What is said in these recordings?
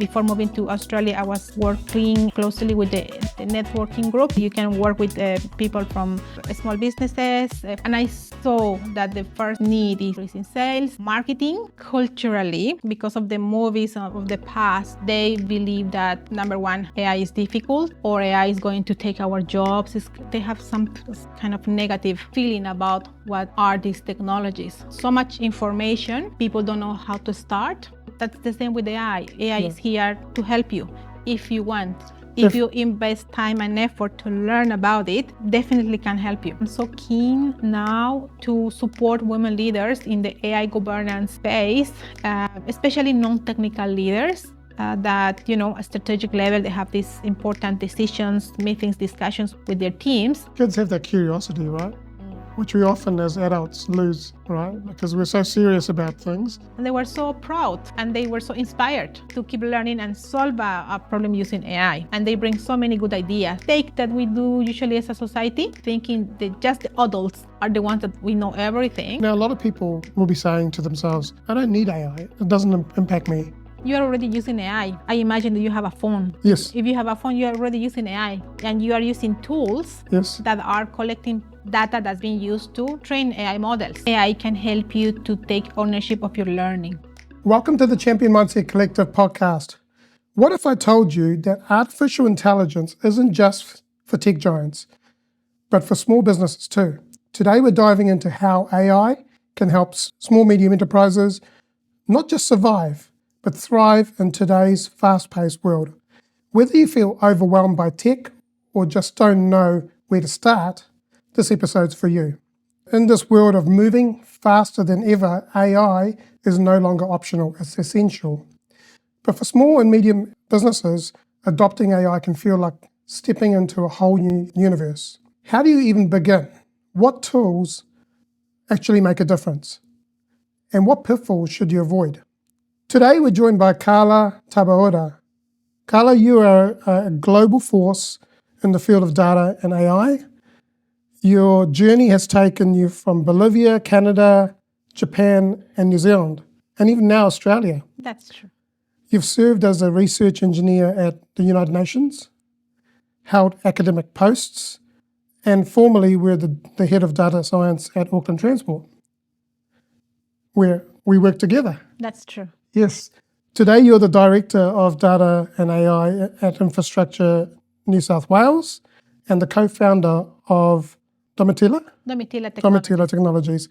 Before moving to Australia, I was working closely with the networking group. You can work with people from small businesses. And I saw that the first need is in sales, marketing. Culturally, because of the movies of the past, they believe that, number one, AI is difficult or AI is going to take our jobs. They have some kind of negative feeling about what are these technologies. So much information, people don't know how to start. That's the same with AI. AI is here to help you if you want. If you invest time and effort to learn about it, definitely can help you. I'm so keen now to support women leaders in the AI governance space, especially non-technical leaders. That, at strategic level, they have these important decisions, meetings, discussions with their teams. Kids have that curiosity, right? Which we often as adults lose, right? Because we're so serious about things. And they were so proud and they were so inspired to keep learning and solve a problem using AI. And they bring so many good ideas. Take that we do usually as a society, thinking that just the adults are the ones that we know everything. Now, a lot of people will be saying to themselves, I don't need AI. It doesn't impact me. You are already using AI. I imagine that you have a phone. Yes. If you have a phone, you are already using AI. And you are using tools that are collecting data that's being used to train AI models. AI can help you to take ownership of your learning. Welcome to the Champion Mindset Collective podcast. What if I told you that artificial intelligence isn't just for tech giants, but for small businesses too? Today we're diving into how AI can help small, medium enterprises not just survive, but thrive in today's fast-paced world. Whether you feel overwhelmed by tech or just don't know where to start, this episode's for you. In this world of moving faster than ever, AI is no longer optional, it's essential. But for small and medium businesses, adopting AI can feel like stepping into a whole new universe. How do you even begin? What tools actually make a difference? And what pitfalls should you avoid? Today we're joined by Karla Taboada. Karla, you are a global force in the field of data and AI. Your journey has taken you from Bolivia, Canada, Japan, and New Zealand, and even now Australia. That's true. You've served as a research engineer at the United Nations, held academic posts, and formerly were the head of data science at Auckland Transport, where we work together. That's true. Yes. Today you're the Director of Data and AI at Infrastructure New South Wales and the co-founder of Domitila Technologies,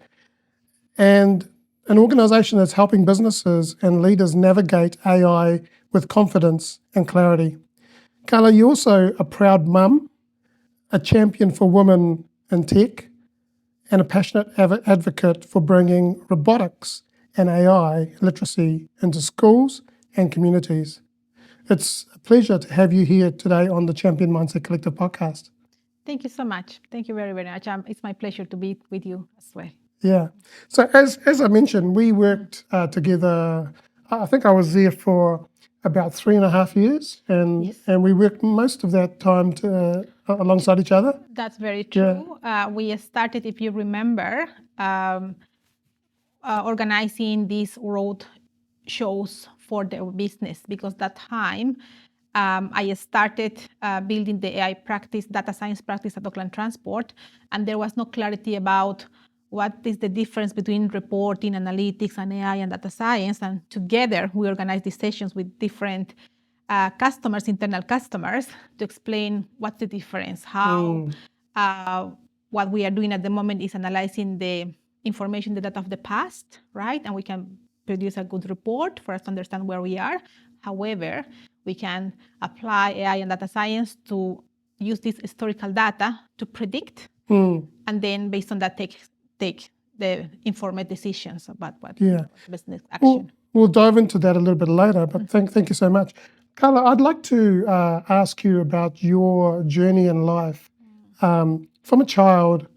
and an organisation that's helping businesses and leaders navigate AI with confidence and clarity. Karla, you're also a proud mum, a champion for women in tech, and a passionate advocate for bringing robotics and AI literacy into schools and communities. It's a pleasure to have you here today on the Champion Mindset Collective podcast. Thank you so much. Thank you very, very much. It's my pleasure to be with you as well. Yeah. So as I mentioned, we worked together. I think I was there for about 3.5 years, and we worked most of that time alongside each other. That's very true. Yeah. We started, if you remember, organizing these road shows for the business, because that time I started building the AI practice, data science practice at Auckland Transport, and there was no clarity about what is the difference between reporting, analytics, and AI and data science. And together we organized these sessions with different customers, internal customers, to explain what's the difference, how what we are doing at the moment is analyzing the information, the data of the past, right? And we can produce a good report for us to understand where we are. However, we can apply AI and data science to use this historical data to predict, and then based on that take the informed decisions about what business action. We'll dive into that a little bit later, but thank you so much. Karla, I'd like to ask you about your journey in life from a child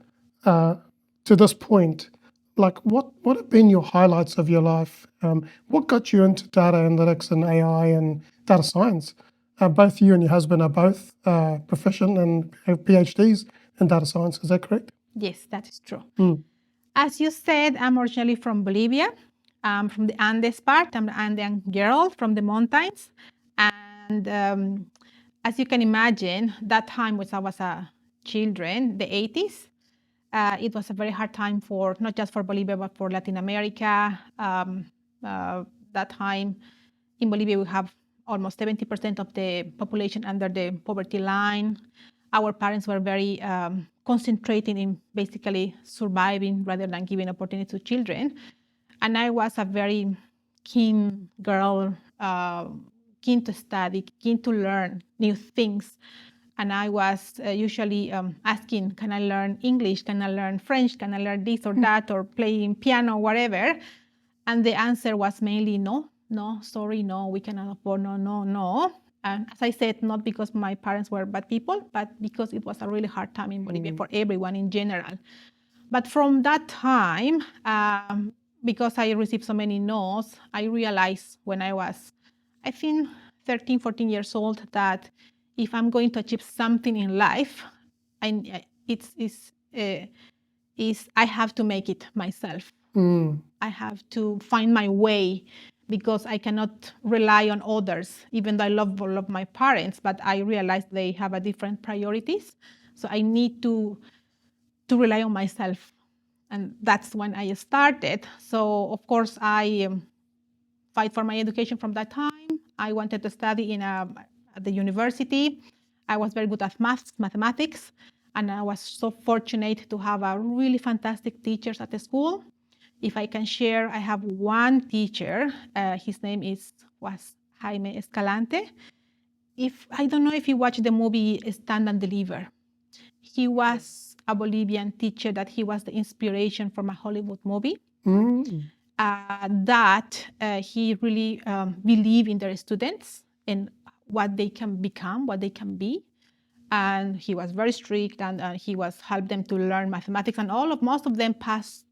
to this point. Like, what have been your highlights of your life? What got you into data analytics and AI and data science? Both you and your husband are both proficient and have PhDs in data science. Is that correct? Yes, that is true. As you said, I'm originally from Bolivia, from the Andes part. I'm an Andean girl from the mountains. And as you can imagine, that time when I was a children, the 80s, it was a very hard time for not just for Bolivia, but for Latin America. That time in Bolivia, we have almost 70% of the population under the poverty line. Our parents were very concentrating in basically surviving rather than giving opportunity to children. And I was a very keen girl, keen to study, keen to learn new things. And I was usually asking, can I learn English? Can I learn French? Can I learn this or that, or playing piano, whatever? And the answer was mainly no, no, sorry, no, we cannot afford, no, no, no. And as I said, not because my parents were bad people, but because it was a really hard time in Bolivia for everyone in general. But from that time, because I received so many no's, I realized when I was, I think, 13, 14 years old, that if I'm going to achieve something in life, I have to make it myself. I have to find my way because I cannot rely on others, even though I love all of my parents, but I realize they have a different priorities. So I need to rely on myself. And that's when I started. So of course I fight for my education from that time. I wanted to study at the university. I was very good at mathematics, and I was so fortunate to have a really fantastic teachers at the school. If I can share, I have one teacher. His name was Jaime Escalante. I don't know if you watched the movie Stand and Deliver. He was a Bolivian teacher that he was the inspiration from a Hollywood movie. He really believed in their students and what they can become, what they can be. And he was very strict, and he was helped them to learn mathematics, and most of them passed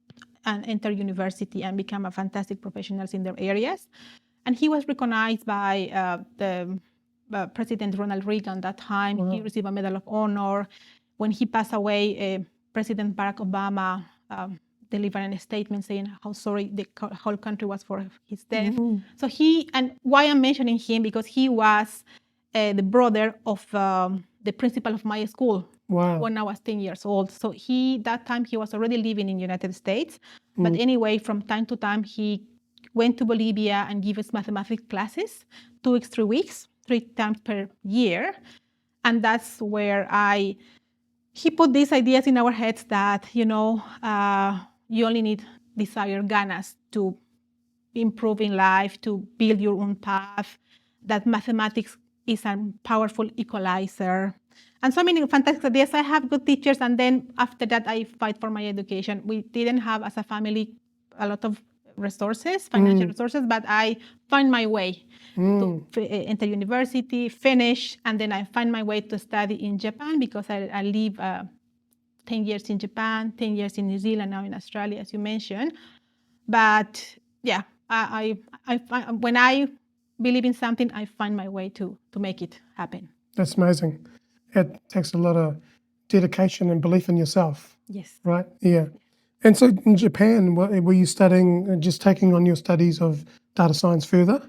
and entered university and become a fantastic professionals in their areas. And he was recognized by the President Ronald Reagan that time. Wow. He received a Medal of Honor. When he passed away, President Barack Obama delivered a statement saying how sorry the whole country was for his death. So and why I'm mentioning him, because he was the brother of the principal of my school. Wow. When I was 10 years old. So that time he was already living in the United States. But anyway, from time to time, he went to Bolivia and gave us mathematics classes, 2 weeks, 3 weeks, 3 times per year. And that's where he put these ideas in our heads that, you only need desire, ganas to improve in life, to build your own path, that mathematics is a powerful equalizer. And so many fantastic ideas. I have good teachers, and then after that, I fight for my education. We didn't have, as a family, a lot of resources, financial resources, but I find my way to enter university, finish, and then I find my way to study in Japan, because I live 10 years in Japan, 10 years in New Zealand, now in Australia, as you mentioned. But yeah, when I believe in something, I find my way to make it happen. That's amazing. It takes a lot of dedication and belief in yourself. Yes. Right? Yeah. And so in Japan, were you studying, just taking on your studies of data science further?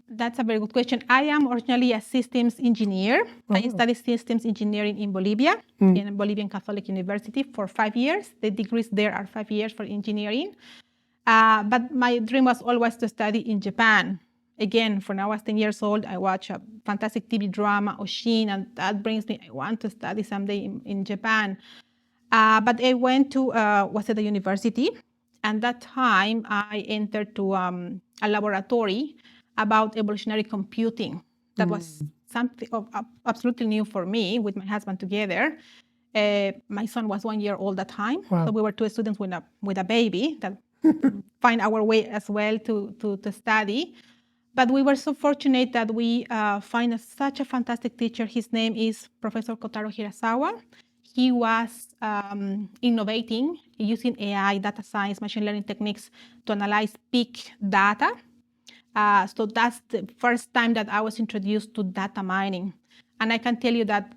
That's a very good question. I am originally a systems engineer. I studied systems engineering in Bolivia, in a Bolivian Catholic University for 5 years. The degrees there are 5 years for engineering. But my dream was always to study in Japan. Again, when I was 10 years old, I watched a fantastic TV drama, Oshin, and that brings me, I want to study someday in Japan. But I went to Waseda University, and that time I entered to a laboratory about evolutionary computing. That was something absolutely new for me, with my husband together. My son was 1 year old at the time. Wow. So we were 2 students with a baby that find our way as well to study. But we were so fortunate that we find such a fantastic teacher. His name is Professor Kotaro Hirasawa. He was innovating using AI, data science, machine learning techniques to analyze big data. So that's the first time that I was introduced to data mining. And I can tell you that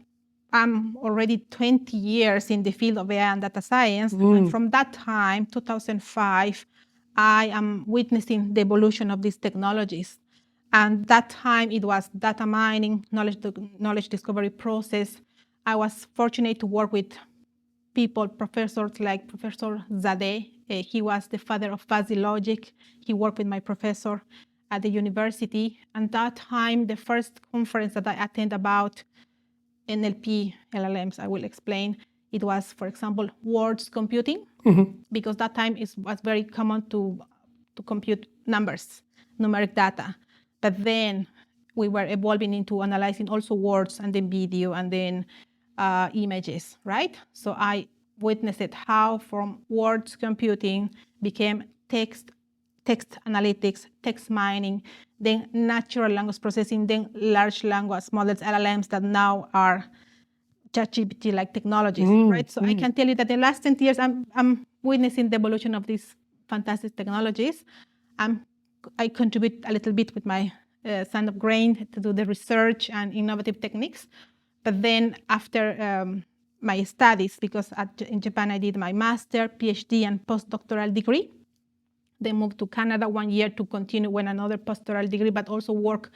I'm already 20 years in the field of AI and data science. And from that time, 2005, I am witnessing the evolution of these technologies. And that time it was data mining, knowledge discovery process. I was fortunate to work with people, professors like Professor Zadeh. He was the father of fuzzy logic. He worked with my professor at the university. And that time, the first conference that I attended about NLP, LLMs, I will explain, it was, for example, words computing, because that time was very common to compute numbers, numeric data. But then we were evolving into analyzing also words and then video and then images, right? So I witnessed it how from words computing became text analytics, text mining, then natural language processing, then large language models, LLMs, that now are ChatGPT-like technologies, right? So I can tell you that the last 10 years, I'm witnessing the evolution of these fantastic technologies. I contribute a little bit with my son of grain to do the research and innovative techniques. But then after my studies, because in Japan I did my master, PhD, and postdoctoral degree, then moved to Canada 1 year to continue with another postdoctoral degree, but also work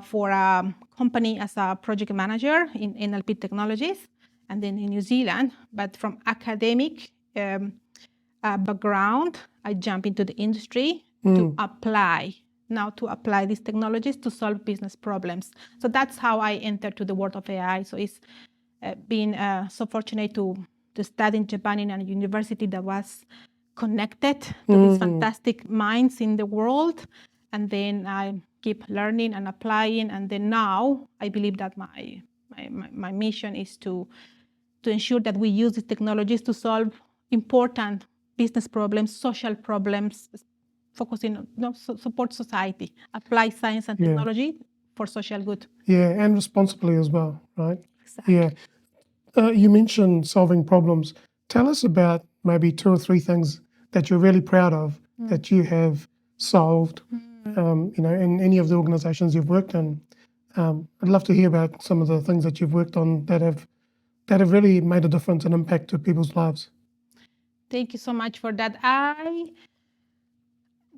for a company as a project manager in NLP technologies, and then in New Zealand. But from academic background, I jump into the industry to apply these technologies to solve business problems. So that's how I entered to the world of AI. So it's been so fortunate to study in Japan in a university that was connected to these fantastic minds in the world. And then I keep learning and applying. And then now I believe that my mission is to ensure that we use these technologies to solve important business problems, social problems, focusing on support society, apply science and technology for social good. Yeah, and responsibly as well, right? Exactly. Yeah. You mentioned solving problems. Tell us about maybe 2 or 3 things that you're really proud of that you have solved, in any of the organizations you've worked in. I'd love to hear about some of the things that you've worked on that have really made a difference and impact to people's lives. Thank you so much for that.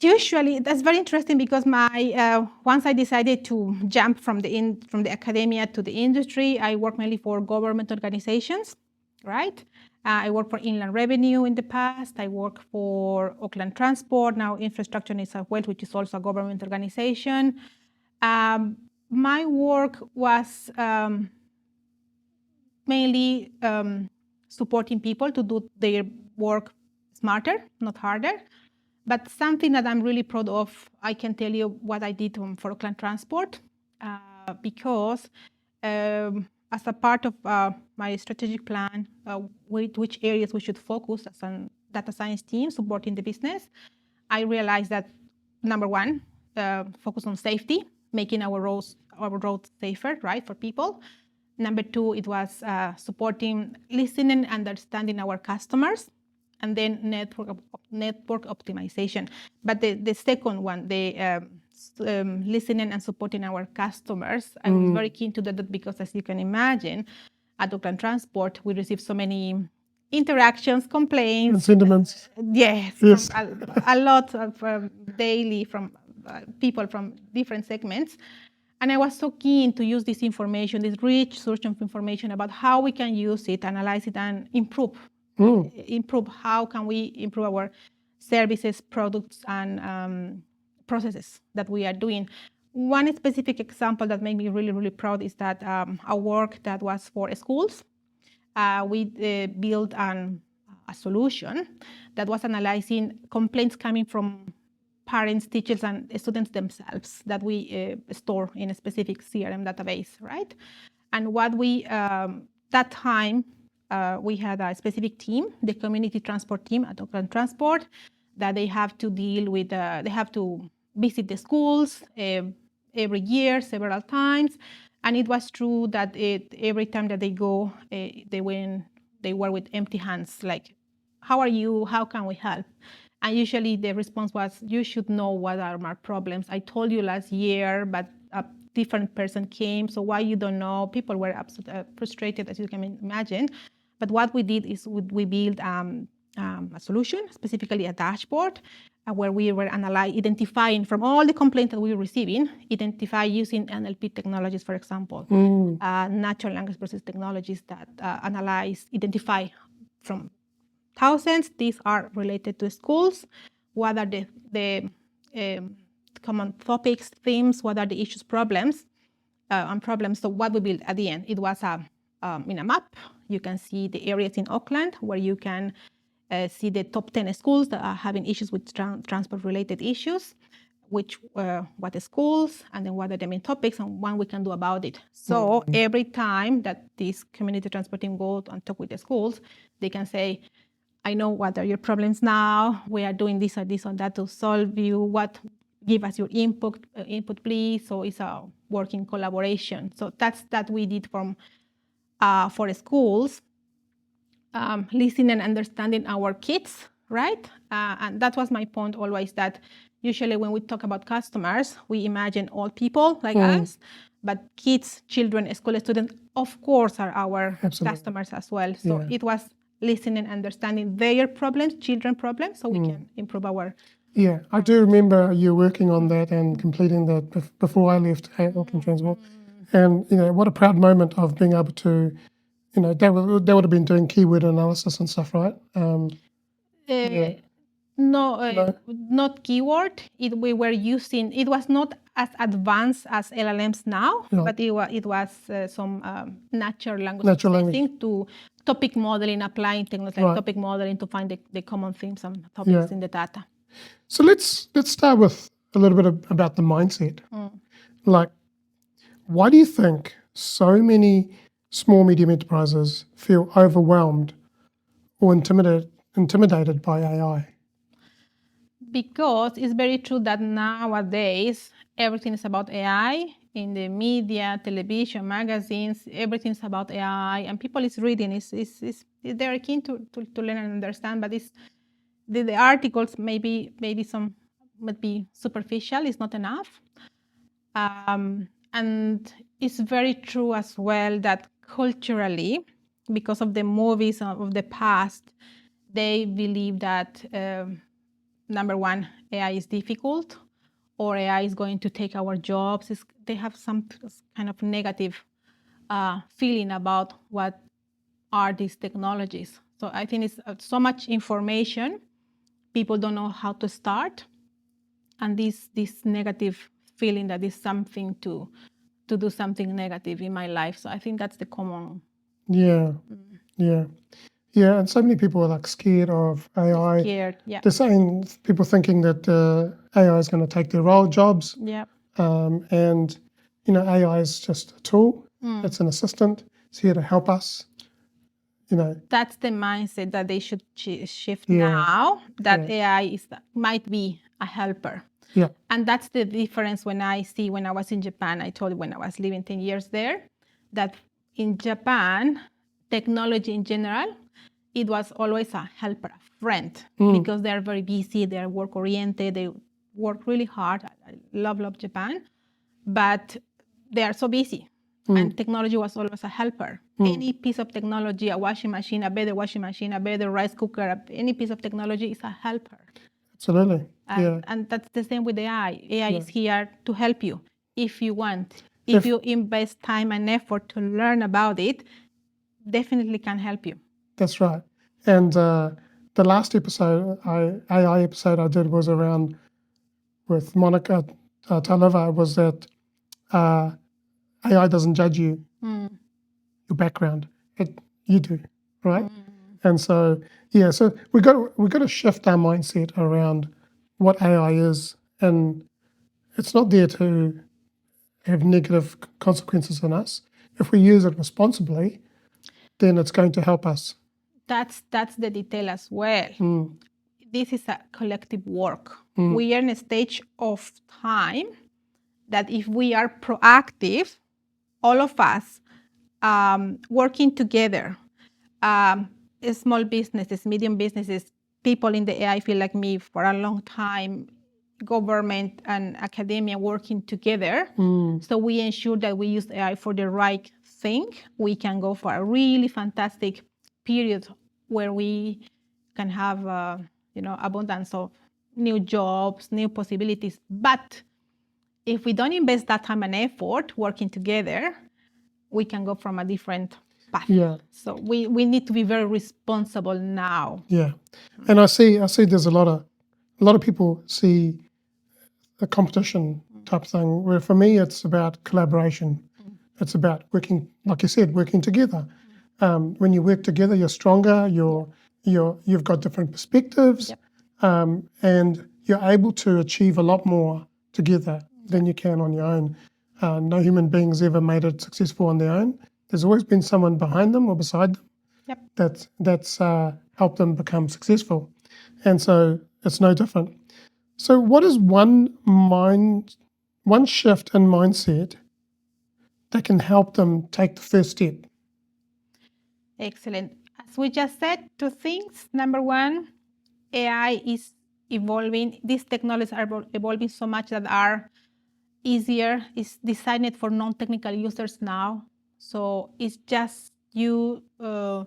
Usually, that's very interesting because once I decided to jump from the academia to the industry, I work mainly for government organizations, right? I worked for Inland Revenue in the past. I worked for Auckland Transport, now Infrastructure NSW, which is also a government organization. My work was mainly supporting people to do their work smarter, not harder. But something that I'm really proud of, I can tell you what I did for Auckland Transport, because as a part of my strategic plan, which areas we should focus as a data science team supporting the business, I realized that, number one, focus on safety, making our roads safer, right, for people. Number two, it was supporting listening, understanding our customers, and then network optimization. But the second one, the listening and supporting our customers, I was very keen to do that because, as you can imagine, at Auckland Transport, we receive so many interactions, complaints. And sentiments. Yes, Yes. from a lot of daily from people from different segments. And I was so keen to use this information, this rich source of information about how we can use it, analyze it, and improve. How can we improve our services, products, and processes that we are doing. One specific example that made me really, really proud is that a work that was for schools. We built a solution that was analyzing complaints coming from parents, teachers, and students themselves that we store in a specific CRM database, right? And what that time, we had a specific team, the community transport team at Auckland Transport, that they have to deal with, they have to visit the schools every year, several times. And it was true that every time that they go, they were with empty hands, like, how are you? How can we help? And usually the response was, you should know what are my problems. I told you last year, but a different person came, so why you don't know? People were absolutely frustrated, as you can imagine. But what we did is we built a solution, specifically a dashboard, where we were identifying from all the complaints that we were receiving, identify using NLP technologies, for example, natural language process technologies that identify from thousands. These are related to schools. What are the common topics, themes? What are the issues, problems, and problems? So what we built at the end, it was in a map. You can see the areas in Auckland where you can see the top 10 schools that are having issues with transport-related issues, what the schools, and then what are the main topics and what we can do about it. So every time that this community transport team goes and talk with the schools, they can say, I know what are your problems now. We are doing this or this or that to solve you. Give us your input, please. So it's a working collaboration. So that we did for schools, listening and understanding our kids, right? And that was my point always, that usually when we talk about customers, we imagine old people like us, but kids, children, school students, of course, are our customers as well. So it was listening, understanding their problems, children problems, so we can improve our. Yeah, I do remember you working on that and completing that before I left Auckland Transport. And, what a proud moment of being able to, they would have been doing keyword analysis and stuff, right? No, not keyword. We were using, it was not as advanced as LLMs now, but it was some natural language processing to topic modeling, applying technology like topic modeling to find the common themes and topics in the data. So let's start with a little bit about the mindset. Like, why do you think so many small, medium enterprises feel overwhelmed or intimidated by AI? Because it's very true that nowadays everything is about AI in the media, television, magazines. Everything's about AI, and people is reading. They're keen to learn and understand, but the articles maybe some might be superficial. It's not enough, and it's very true as well that culturally, because of the movies of the past, they believe that. Number one, AI is difficult, or AI is going to take our jobs. They have some kind of negative feeling about what are these technologies. So I think it's so much information, people don't know how to start, and this negative feeling that is something to do something negative in my life. So I think that's the common. Yeah, and so many people are like scared of AI. Scared, yeah. They're saying, people thinking that AI is going to take their jobs. Yeah. And, AI is just a tool. It's an assistant. It's here to help us. That's the mindset that they should shift now, that AI might be a helper. Yeah. And that's the difference when I was in Japan. I told you when I was living 10 years there, that in Japan, technology in general, it was always a helper, a friend, because they're very busy, they're work-oriented, they work really hard. I love Japan, but they are so busy. And technology was always a helper. Any piece of technology, a washing machine, a better washing machine, a better rice cooker, any piece of technology is a helper. Absolutely. And that's the same with AI. AI is here to help you if you want. If you invest time and effort to learn about it, definitely can help you. That's right. And the last episode, AI episode I did was around with Monica Taleva, was that AI doesn't judge you, your background. You do, right? And so, so we got to shift our mindset around what AI is, and it's not there to have negative consequences on us. If we use it responsibly, then it's going to help us. That's the detail as well. This is a collective work. We are in a stage of time that if we are proactive, all of us working together, small businesses, medium businesses, people in the AI field like me for a long time, government and academia working together. So we ensure that we use AI for the right thing. We can go for a really fantastic period where we can have abundance of new jobs, new possibilities. But if we don't invest that time and effort working together, we can go from a different path. Yeah. So we need to be very responsible now. Yeah. And I see there's a lot of people see a competition type thing, where for me it's about collaboration. It's about working, like you said, working together. When you work together, you're stronger. You've got different perspectives, Yep. and you're able to achieve a lot more together than you can on your own. No human being's ever made it successful on their own. There's always been someone behind them or beside them Yep. that's helped them become successful, and so it's no different. So, what is one shift in mindset that can help them take the first step? Excellent. As we just said, two things. Number one, AI is evolving. These technologies are evolving so much that are easier. It's designed for non-technical users now. So it's just you to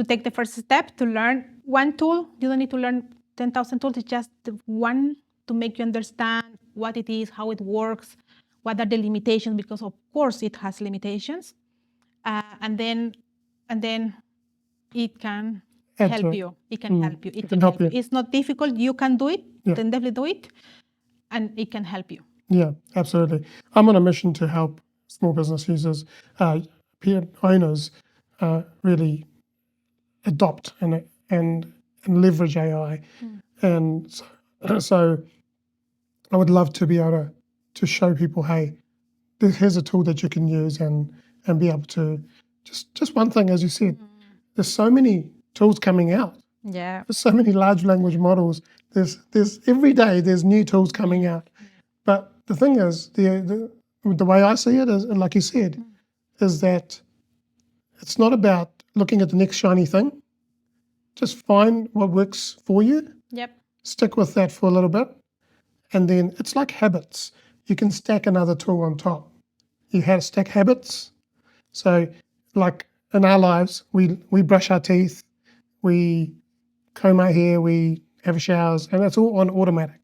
take the first step to learn one tool. You don't need to learn 10,000 tools. It's just one to make you understand what it is, how it works, what are the limitations, because of course it has limitations. And then it can help you. It can help you. It can help you. It's not difficult. You can do it. Yeah. Then definitely do it. And it can help you. Yeah, absolutely. I'm on a mission to help small business users, owners, really adopt and leverage AI. And so I would love to be able to show people, hey, here's a tool that you can use and be able to just one thing, as you said, there's so many tools coming out. Yeah. There's so many large language models. There's every day there's new tools coming out. But the thing is, the way I see it is, like you said, is that it's not about looking at the next shiny thing. Just find what works for you. Yep. Stick with that for a little bit. And then it's like habits. You can stack another tool on top. You have stack habits. So like in our lives, we brush our teeth, we comb our hair, we have showers, and that's all on automatic.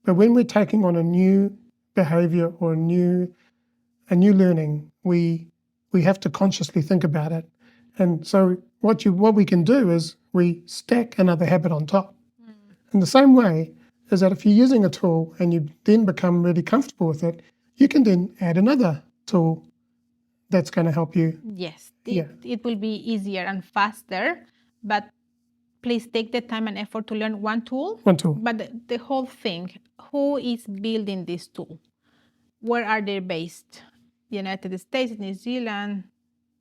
But when we're taking on a new behavior or a new learning, we have to consciously think about it. And so what we can do is we stack another habit on top. In the same way is that if you're using a tool and you then become really comfortable with it, you can then add another tool that's going to help you. Yes, it will be easier and faster, but please take the time and effort to learn one tool. One tool. But the whole thing, who is building this tool? Where are they based? United States, New Zealand,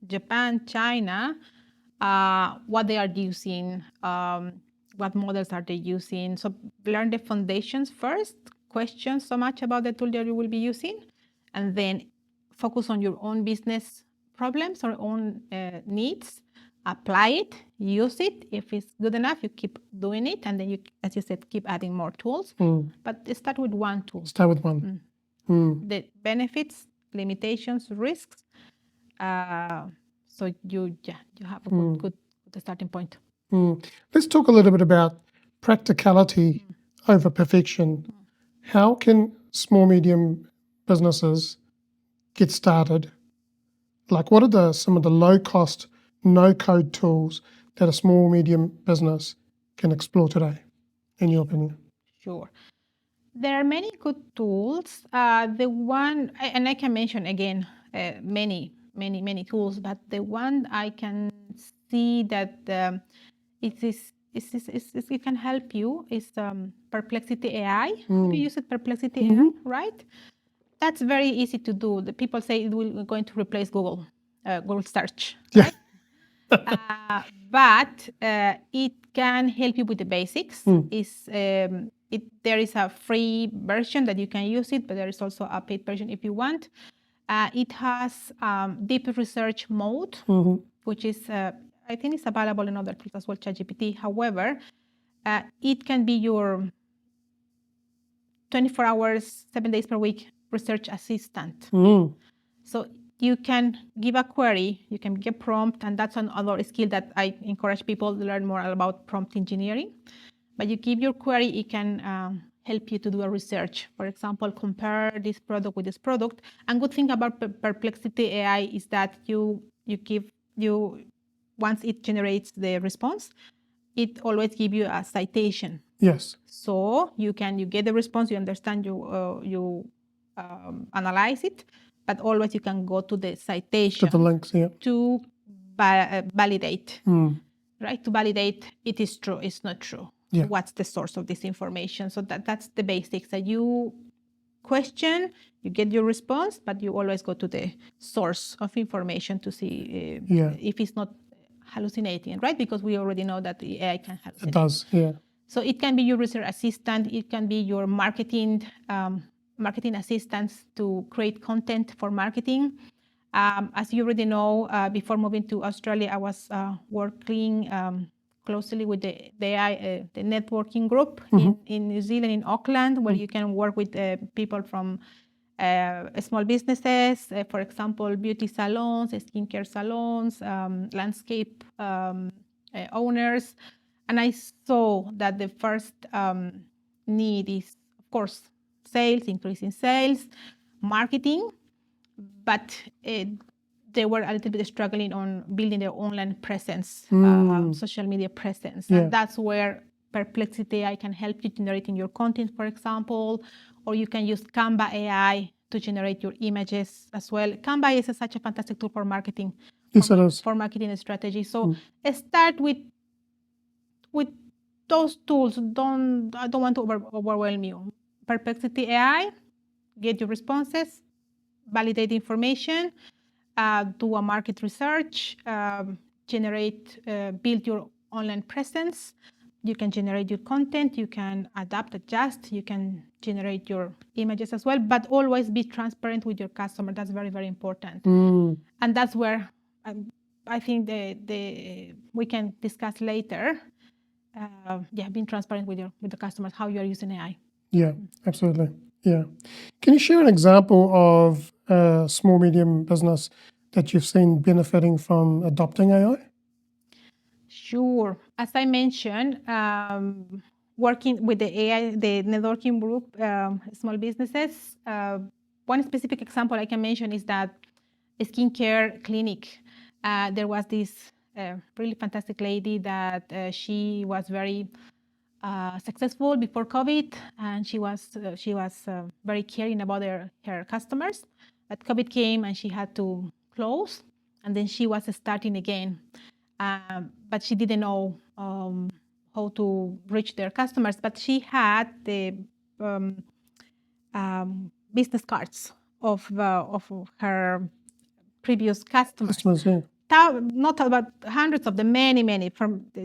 Japan, China. What they are using, what models are they using? So learn the foundations first, question so much about the tool that you will be using, and then focus on your own business problems or own needs. Apply it, use it. If it's good enough, you keep doing it, and then you, as you said, keep adding more tools. But start with one tool. Start with one. The benefits, limitations, risks. So you have a good starting point. Let's talk a little bit about practicality over perfection. How can small, medium businesses get started? Like, what are some of the low-cost, no-code tools that a small, medium business can explore today, in your opinion? Sure. There are many good tools. The one, and I can mention again, many tools, but the one I can see that it can help you is Perplexity AI. Have you used Perplexity AI, right? That's very easy to do. The people say it will going to replace Google search, right? But it can help you with the basics. There is a free version that you can use it, but there is also a paid version if you want. It has deep research mode, which is, I think it's available in other tools as well, ChatGPT. However, it can be your 24 hours, 7 days per week research assistant. So you can give a query, you can give a prompt, and that's another skill that I encourage people to learn more about prompt engineering. But you give your query, it can help you to do a research. For example, compare this product with this product. And good thing about Perplexity AI is that once it generates the response, it always gives you a citation. Yes. So you get the response, you understand, you analyze it, but always you can go to the citation To the links, yeah. to validate, right? To validate it is true, it's not true. Yeah. What's the source of this information? So that's the basics. That you question, you get your response, but you always go to the source of information to see if it's not hallucinating, right? Because we already know that the AI can hallucinate. It does, yeah. So it can be your research assistant, it can be your marketing assistants to create content for marketing. As you already know, before moving to Australia, I was working closely with the AI, the networking group in New Zealand, in Auckland, where you can work with people from small businesses, for example, beauty salons, skincare salons, landscape owners. And I saw that the first need is, of course, sales, increasing sales, marketing, but they were a little bit struggling on building their online presence, social media presence. Yeah. And that's where Perplexity AI can help you generating your content, for example, or you can use Canva AI to generate your images as well. Canva is such a fantastic tool for marketing, Yes, it is. for marketing strategy. So start with those tools. I don't want to overwhelm you. Perplexity AI, get your responses, validate information, do a market research, build your online presence. You can generate your content, you can adapt, adjust, you can generate your images as well, but always be transparent with your customer. That's very, very important. And that's where I think we can discuss later. Being transparent with the customers, how you are using AI. Yeah, absolutely. Yeah. Can you share an example of a small, medium business that you've seen benefiting from adopting AI? Sure. As I mentioned, working with the AI, the networking group, small businesses, one specific example I can mention is that a skincare clinic. There was this really fantastic lady that she was very successful before COVID, and she was very caring about her customers. But COVID came and she had to close, and then she was starting again. But she didn't know how to reach their customers. But she had the business cards of her previous customers. Yeah. Not about hundreds of them, many.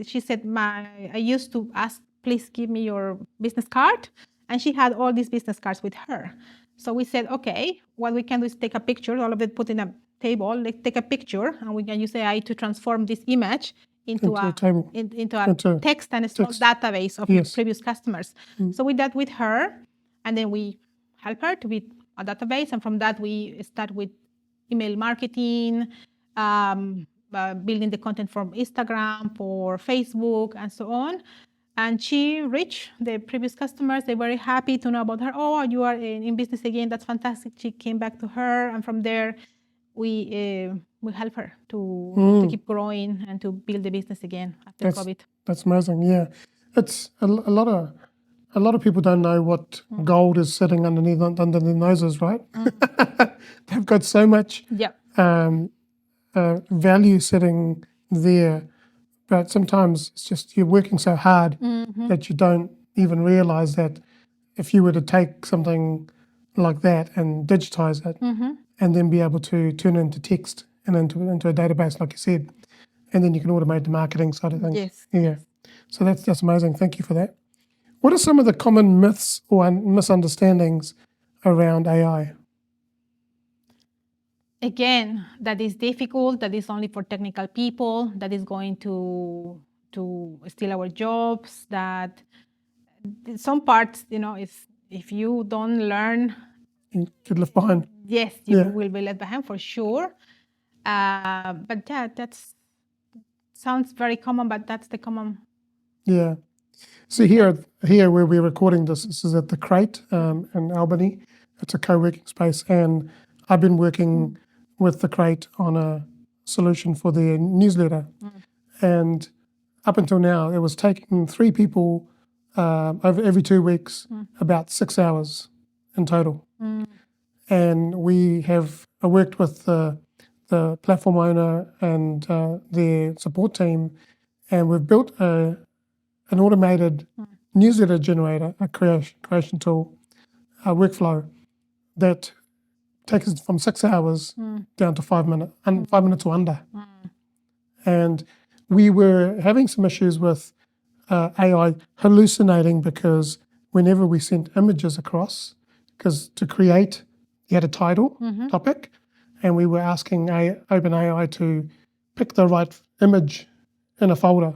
She said, I used to ask, please give me your business card. And she had all these business cards with her. So we said, okay, what we can do is take a picture, all of it put in a table, let's take a picture, and we can use AI to transform this image into a table. into a text and a small database of previous customers. So we did that with her, and then we help her to build a database. And from that, we start with email marketing, building the content from Instagram, for Facebook, and so on. And she reached the previous customers. They were very happy to know about her. Oh, you are in business again. That's fantastic. She came back to her, and from there, we help her to keep growing and to build the business again after COVID. That's amazing. Yeah, it's a lot of people don't know what gold is sitting under their noses, right? They've got so much value sitting there, but sometimes it's just you're working so hard that you don't even realize that if you were to take something like that and digitize it and then be able to turn it into text and into a database, like you said, and then you can automate the marketing side of things. Yes. Yeah. So that's amazing. Thank you for that. What are some of the common myths or misunderstandings around AI? Again, that is difficult, that is only for technical people, that is going to steal our jobs, that some parts, if you don't learn you could live behind. Yes, you Yeah. will be left behind for sure. But yeah, that's sounds very common, but that's the common. Yeah. So here where we're recording this is at the Crate in Albany. It's a co-working space, and I've been working with the Crate on a solution for their newsletter. And up until now, it was taking 3 people over every 2 weeks, about 6 hours in total. And we have worked with the platform owner and their support team, and we've built an automated newsletter generator, a creation tool, a workflow that takes us from 6 hours down to 5 minutes, and 5 minutes or under. And we were having some issues with AI hallucinating, because whenever we sent images across, because to create, you had a title, topic, and we were asking OpenAI to pick the right image in a folder.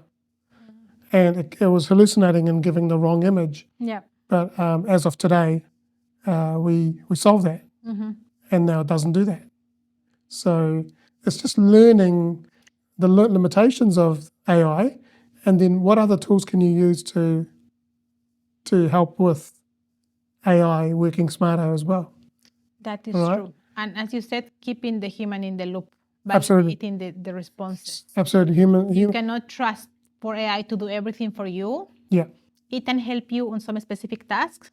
And it was hallucinating and giving the wrong image. Yeah. But as of today, we solved that, and now it doesn't do that. So it's just learning the limitations of AI, and then what other tools can you use to help with AI working smarter as well. That is Right. true. And as you said, keeping the human in the loop, Absolutely. validating the responses. Absolutely. You cannot trust for AI to do everything for you. Yeah. It can help you on some specific tasks,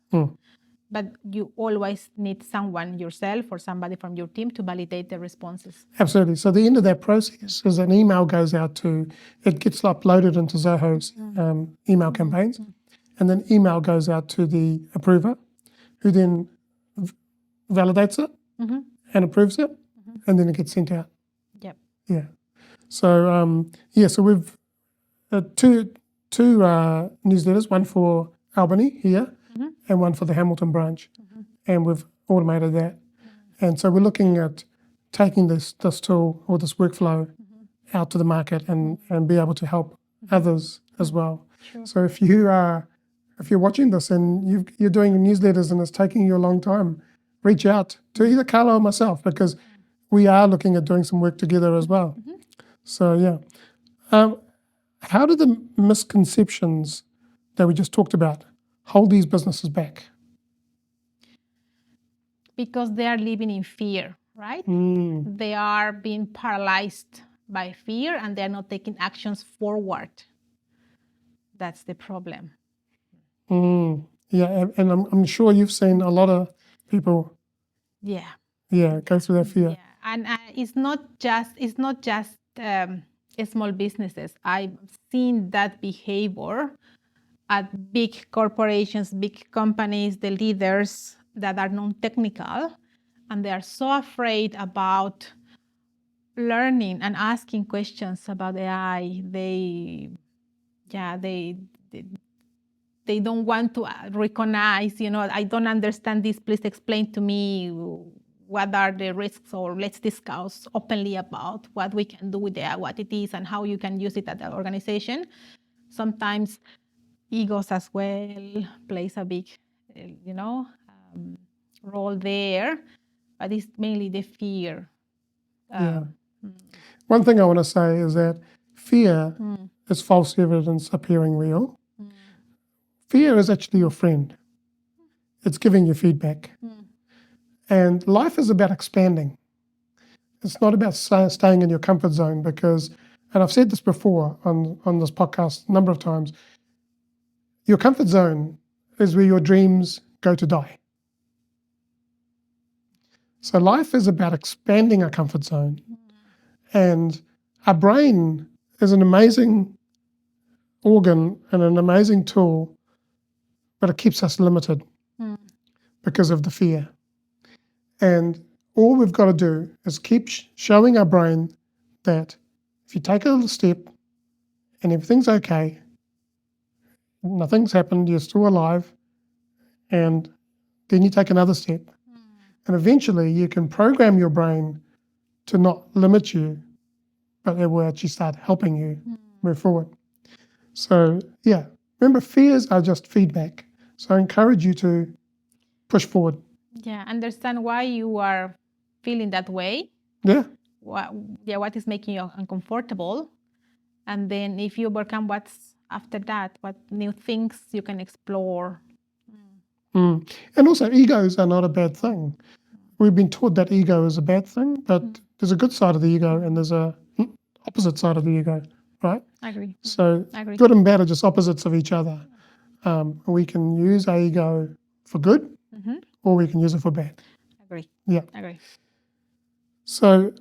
but you always need someone yourself or somebody from your team to validate the responses. Absolutely. So the end of that process is an email goes out to, it gets uploaded into Zoho's email campaigns, and then email goes out to the approver, who then validates it and approves it, and then it gets sent out. Yep. Yeah. So so we've two newsletters, one for Albany here and one for the Hamilton branch, and we've automated that. And so we're looking at taking this tool or this workflow out to the market and be able to help others as well. Sure. So if you're watching this and you're doing newsletters and it's taking you a long time, reach out to either Karla or myself, because we are looking at doing some work together as well. So yeah. How do the misconceptions that we just talked about hold these businesses back? Because they are living in fear, right? They are being paralyzed by fear and they're not taking actions forward. That's the problem. Yeah, and I'm sure you've seen a lot of people go through that fear. Yeah. And it's not just small businesses. I've seen that behavior at big corporations, big companies, the leaders that are non-technical, and they are so afraid about learning and asking questions about AI. They don't want to recognize, I don't understand this, please explain to me what are the risks, or let's discuss openly about what we can do with AI, what it is, and how you can use it at the organization. Sometimes egos as well plays a big, role there, but it's mainly the fear. One thing I want to say is that fear is false evidence appearing real. Fear is actually your friend. It's giving you feedback. And life is about expanding. It's not about staying in your comfort zone, because, and I've said this before on this podcast a number of times, your comfort zone is where your dreams go to die. So life is about expanding our comfort zone. And our brain is an amazing organ and an amazing tool, but it keeps us limited because of the fear. And all we've got to do is keep showing our brain that if you take a little step and everything's okay, nothing's happened, you're still alive, and then you take another step. And eventually you can program your brain to not limit you, but it will actually start helping you move forward. So yeah, remember, fears are just feedback. So I encourage you to push forward. Yeah, understand why you are feeling that way. Yeah. What is making you uncomfortable, and then if you overcome what's after that, what new things you can explore. And also, egos are not a bad thing. We've been taught that ego is a bad thing, but there's a good side of the ego and there's a opposite side of the ego, right? Agree. So Agree. good and bad are just opposites of each other. We can use our ego for good, or we can use it for bad. Agree. Yeah. Agree. So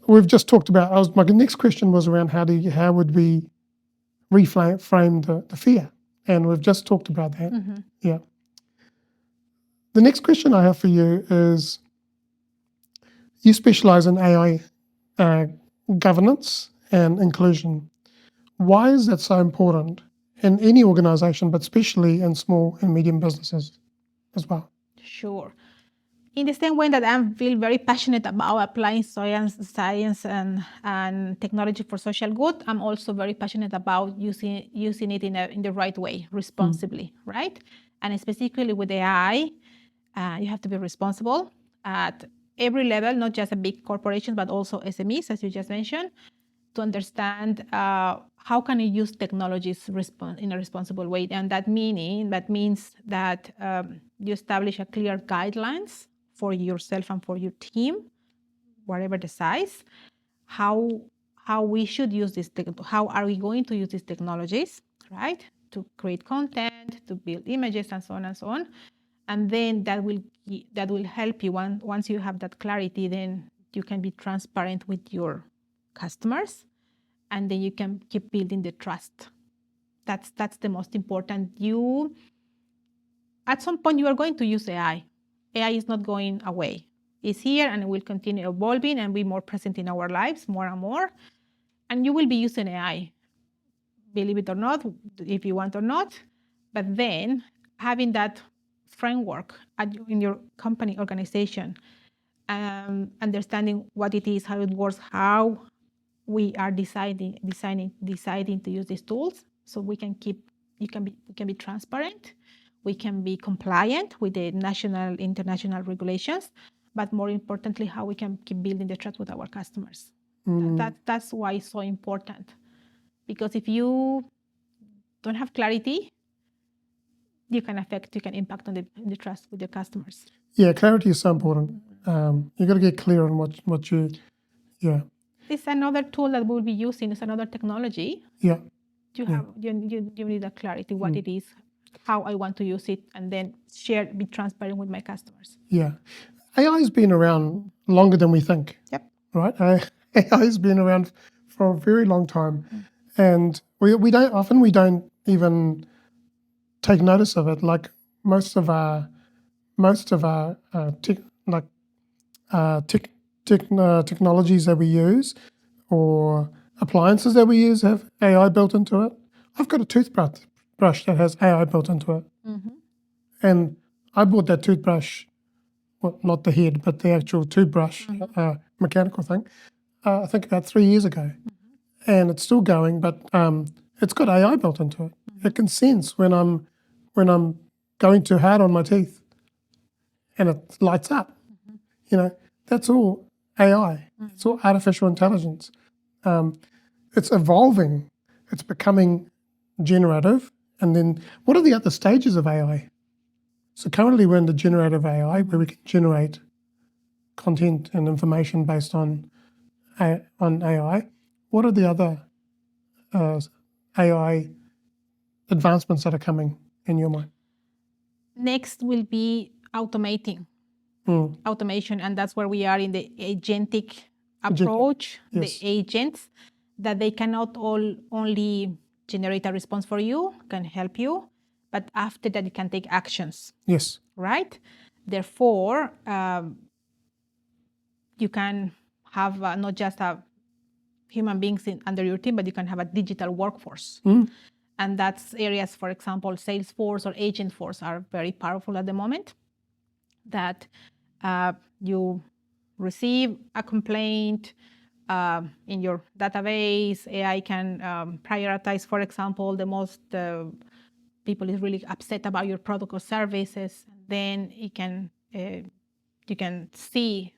we've just talked about. My next question was around how would we reframe the fear, and we've just talked about that. Yeah. The next question I have for you is: you specialize in AI governance and inclusion. Why is that so important in any organization, but especially in small and medium businesses as well? Sure. In the same way that I feel very passionate about applying science and technology for social good, I'm also very passionate about using it in the right way, responsibly, right? And specifically with AI, you have to be responsible at every level, not just a big corporation, but also SMEs, as you just mentioned, to understand how can you use technologies in a responsible way. And that means that you establish a clear guidelines for yourself and for your team, whatever the size, how we should use how are we going to use these technologies, right? To create content, to build images, and so on and so on. And then that will help you once you have that clarity, then you can be transparent with your customers, and then you can keep building the trust. That's the most important. You at some point you are going to use AI. AI is not going away. It's here and it will continue evolving and be more present in our lives more and more. And you will be using AI, believe it or not, if you want or not. But then having that framework in your company organization, understanding what it is, how it works, how we are deciding to use these tools, so we can be transparent, we can be compliant with the national, international regulations, but more importantly, how we can keep building the trust with our customers. That's why it's so important, because if you don't have clarity, you can impact on the trust with your customers. Yeah, clarity is so important. You got to get clear on what you. Yeah. It's another tool that we'll be using. It's another technology. Yeah. You need that clarity, what it is, how I want to use it, and then be transparent with my customers. Yeah. AI has been around longer than we think. Yep. Right? AI has been around for a very long time, and we don't even take notice of it. Like most of our technologies that we use or appliances that we use have AI built into it. I've got a toothbrush that has AI built into it, and I bought that toothbrush, well, not the head, but the actual toothbrush, mechanical thing, I think about 3 years ago, and it's still going, but it's got AI built into it. It can sense when I'm going too hard on my teeth, and it lights up. That's all AI. It's all artificial intelligence. It's evolving. It's becoming generative. And then what are the other stages of AI? So currently we're in the generative AI, where we can generate content and information based on AI. What are the other AI advancements that are coming in your mind? Next will be automation, and that's where we are in the agentic approach. Yes. The agents that they cannot only generate a response for you, can help you, but after that it can take actions. Yes. Right? Therefore, you can have not just human beings under your team, but you can have a digital workforce. And that's areas, for example, Salesforce or Agentforce are very powerful at the moment, that you receive a complaint in your database. AI can prioritize, for example, the most people is really upset about your product or services. Then it can you can see,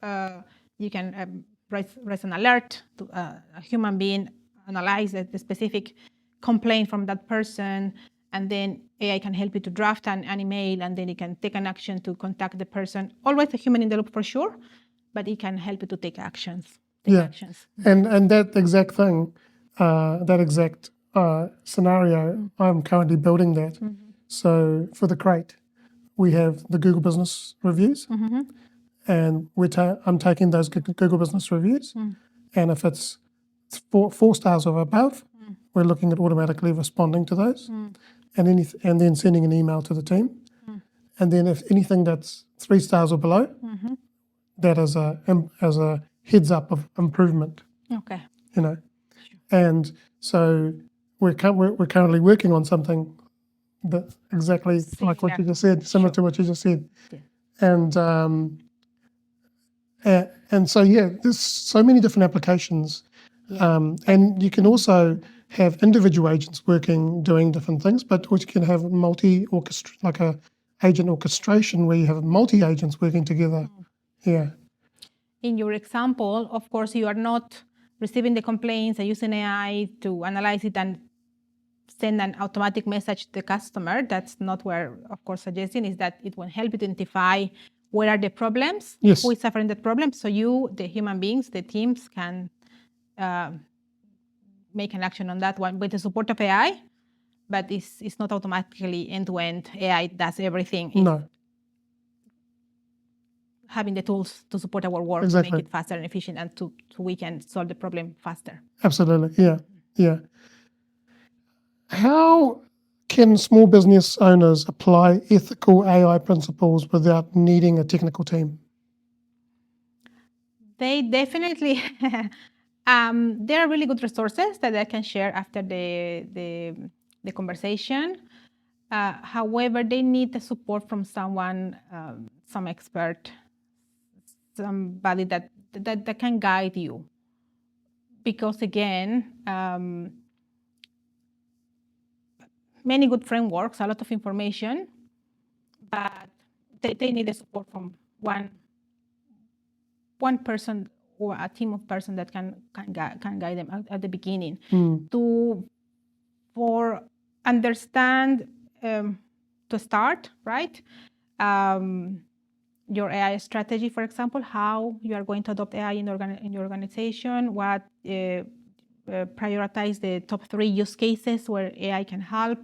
you can raise an alert to a human being, analyze the specific complaint from that person, and then AI can help you to draft an email, and then you can take an action to contact the person. Always a human in the loop for sure, but it can help you to take actions. Actions. And that exact thing, that exact scenario, I'm currently building that. So for the crate, we have the Google Business reviews, and I'm taking those Google Business reviews, and if it's four stars or above, we're looking at automatically responding to those, and then sending an email to the team, and then if anything that's 3 stars or below, that is a heads up of improvement. Okay. And so we're currently working on something that exactly like what you just said, similar to what you just said. Yeah. And so there's so many different applications, and you can also have individual agents doing different things, but you can have like a agent orchestration where you have multi agents working together. Yeah. In your example, of course, you are not receiving the complaints and using AI to analyze it and send an automatic message to the customer. That's not where, of course, suggesting is that it will help identify where are the problems, who is suffering that problem. So you, the human beings, the teams can make an action on that one with the support of AI, but it's not automatically end-to-end. AI does everything. No. Having the tools to support our work to make it faster and efficient, and so we can solve the problem faster. Absolutely, yeah. How can small business owners apply ethical AI principles without needing a technical team? They definitely, there are really good resources that I can share after the conversation. However, they need the support from someone, some expert, somebody that can guide you. Because again, many good frameworks, a lot of information, but they need the support from one person or a team of person that can guide them at the beginning for understand to start, right? Your AI strategy, for example, how you are going to adopt AI in your organization, what prioritize the top 3 use cases where AI can help,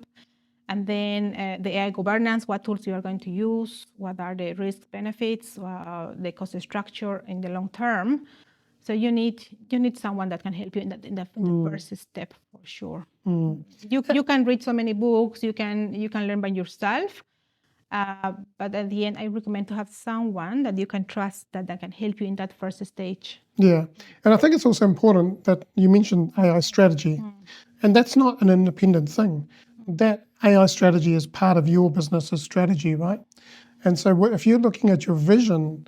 and then the AI governance, what tools you are going to use, what are the risk benefits, the cost structure in the long term. So you need someone that can help you in the first step for sure. You can read so many books, you can learn by yourself, but at the end, I recommend to have someone that you can trust that can help you in that first stage. Yeah, and I think it's also important that you mentioned AI strategy, and that's not an independent thing. That AI strategy is part of your business's strategy, right? And so if you're looking at your vision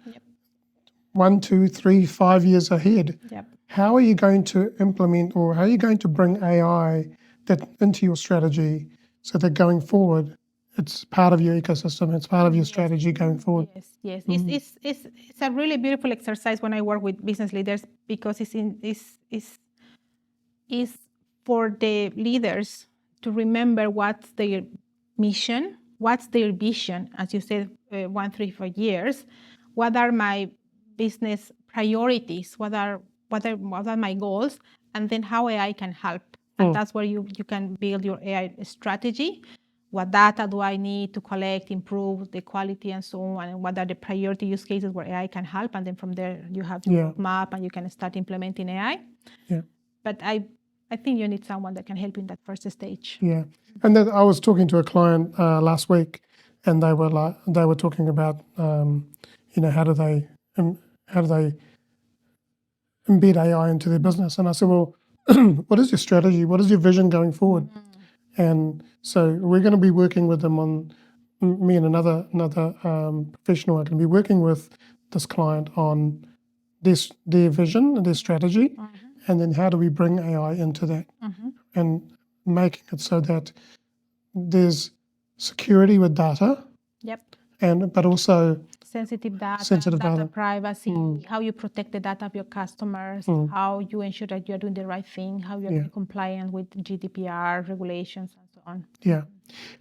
1, 2, 3, 5 years ahead, how are you going to implement, or how are you going to bring AI into your strategy so that going forward, it's part of your ecosystem, it's part of your strategy going forward? Yes. It's a really beautiful exercise when I work with business leaders, because it's for the leaders to remember what's their mission, what's their vision, as you said, 1, 3, 4 years. What are my business priorities? What are my goals? And then how AI can help. And that's where you can build your AI strategy. What data do I need to collect, improve the quality and so on, and what are the priority use cases where AI can help? And then from there, you have your map and you can start implementing AI. Yeah. But I think you need someone that can help you in that first stage. Yeah, and then I was talking to a client last week, and they were talking about how do they embed AI into their business, and I said, well, what is your strategy? What is your vision going forward? And so we're going to be working with them on, me and another professional are going to be working with this client on their vision and their strategy, and then how do we bring AI into that and making it so that there's security with data, but also sensitive data, sensitive data data. privacy, how you protect the data of your customers, how you ensure that you're doing the right thing, how you're being compliant with GDPR regulations and so on. Yeah.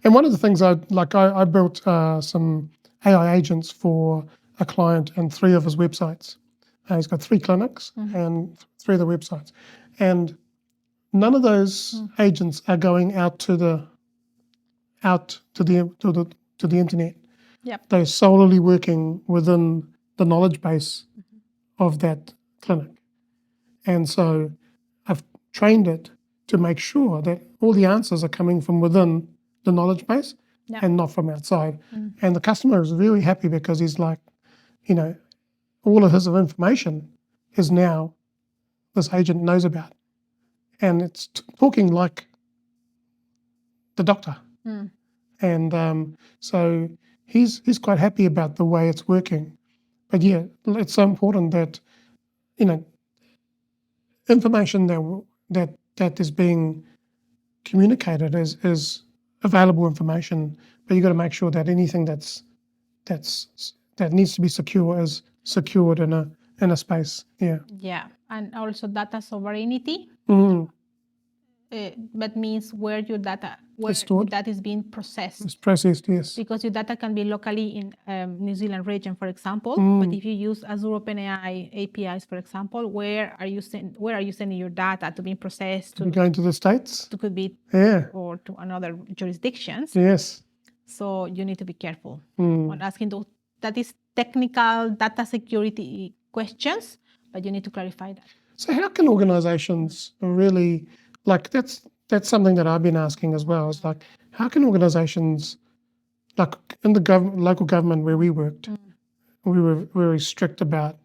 And one of the things I built some AI agents for a client and 3 of his websites. He's got 3 clinics and 3 of the websites. And none of those agents are going out to the internet. Yep. They're solely working within the knowledge base of that clinic. And so I've trained it to make sure that all the answers are coming from within the knowledge base and not from outside. And the customer is really happy because he's like, all of his information is now this agent knows about. And it's talking like the doctor. And so he's quite happy about the way it's working. But yeah, it's so important that, information that is being communicated is available information, but you've got to make sure that anything that needs to be secure is secured in a space. Yeah. Yeah, and also data sovereignty. That means where your data, that is being processed. It's processed, yes. Because your data can be locally in New Zealand region, for example. But if you use Azure OpenAI APIs, for example, where are you sending your data to be processed? To be going to the States? To could be or to another jurisdictions. Yes. So you need to be careful on asking those. That is technical data security questions, but you need to clarify that. So how can organizations really, that's something that I've been asking as well, is how can organizations, in the local government where we worked, we were very strict about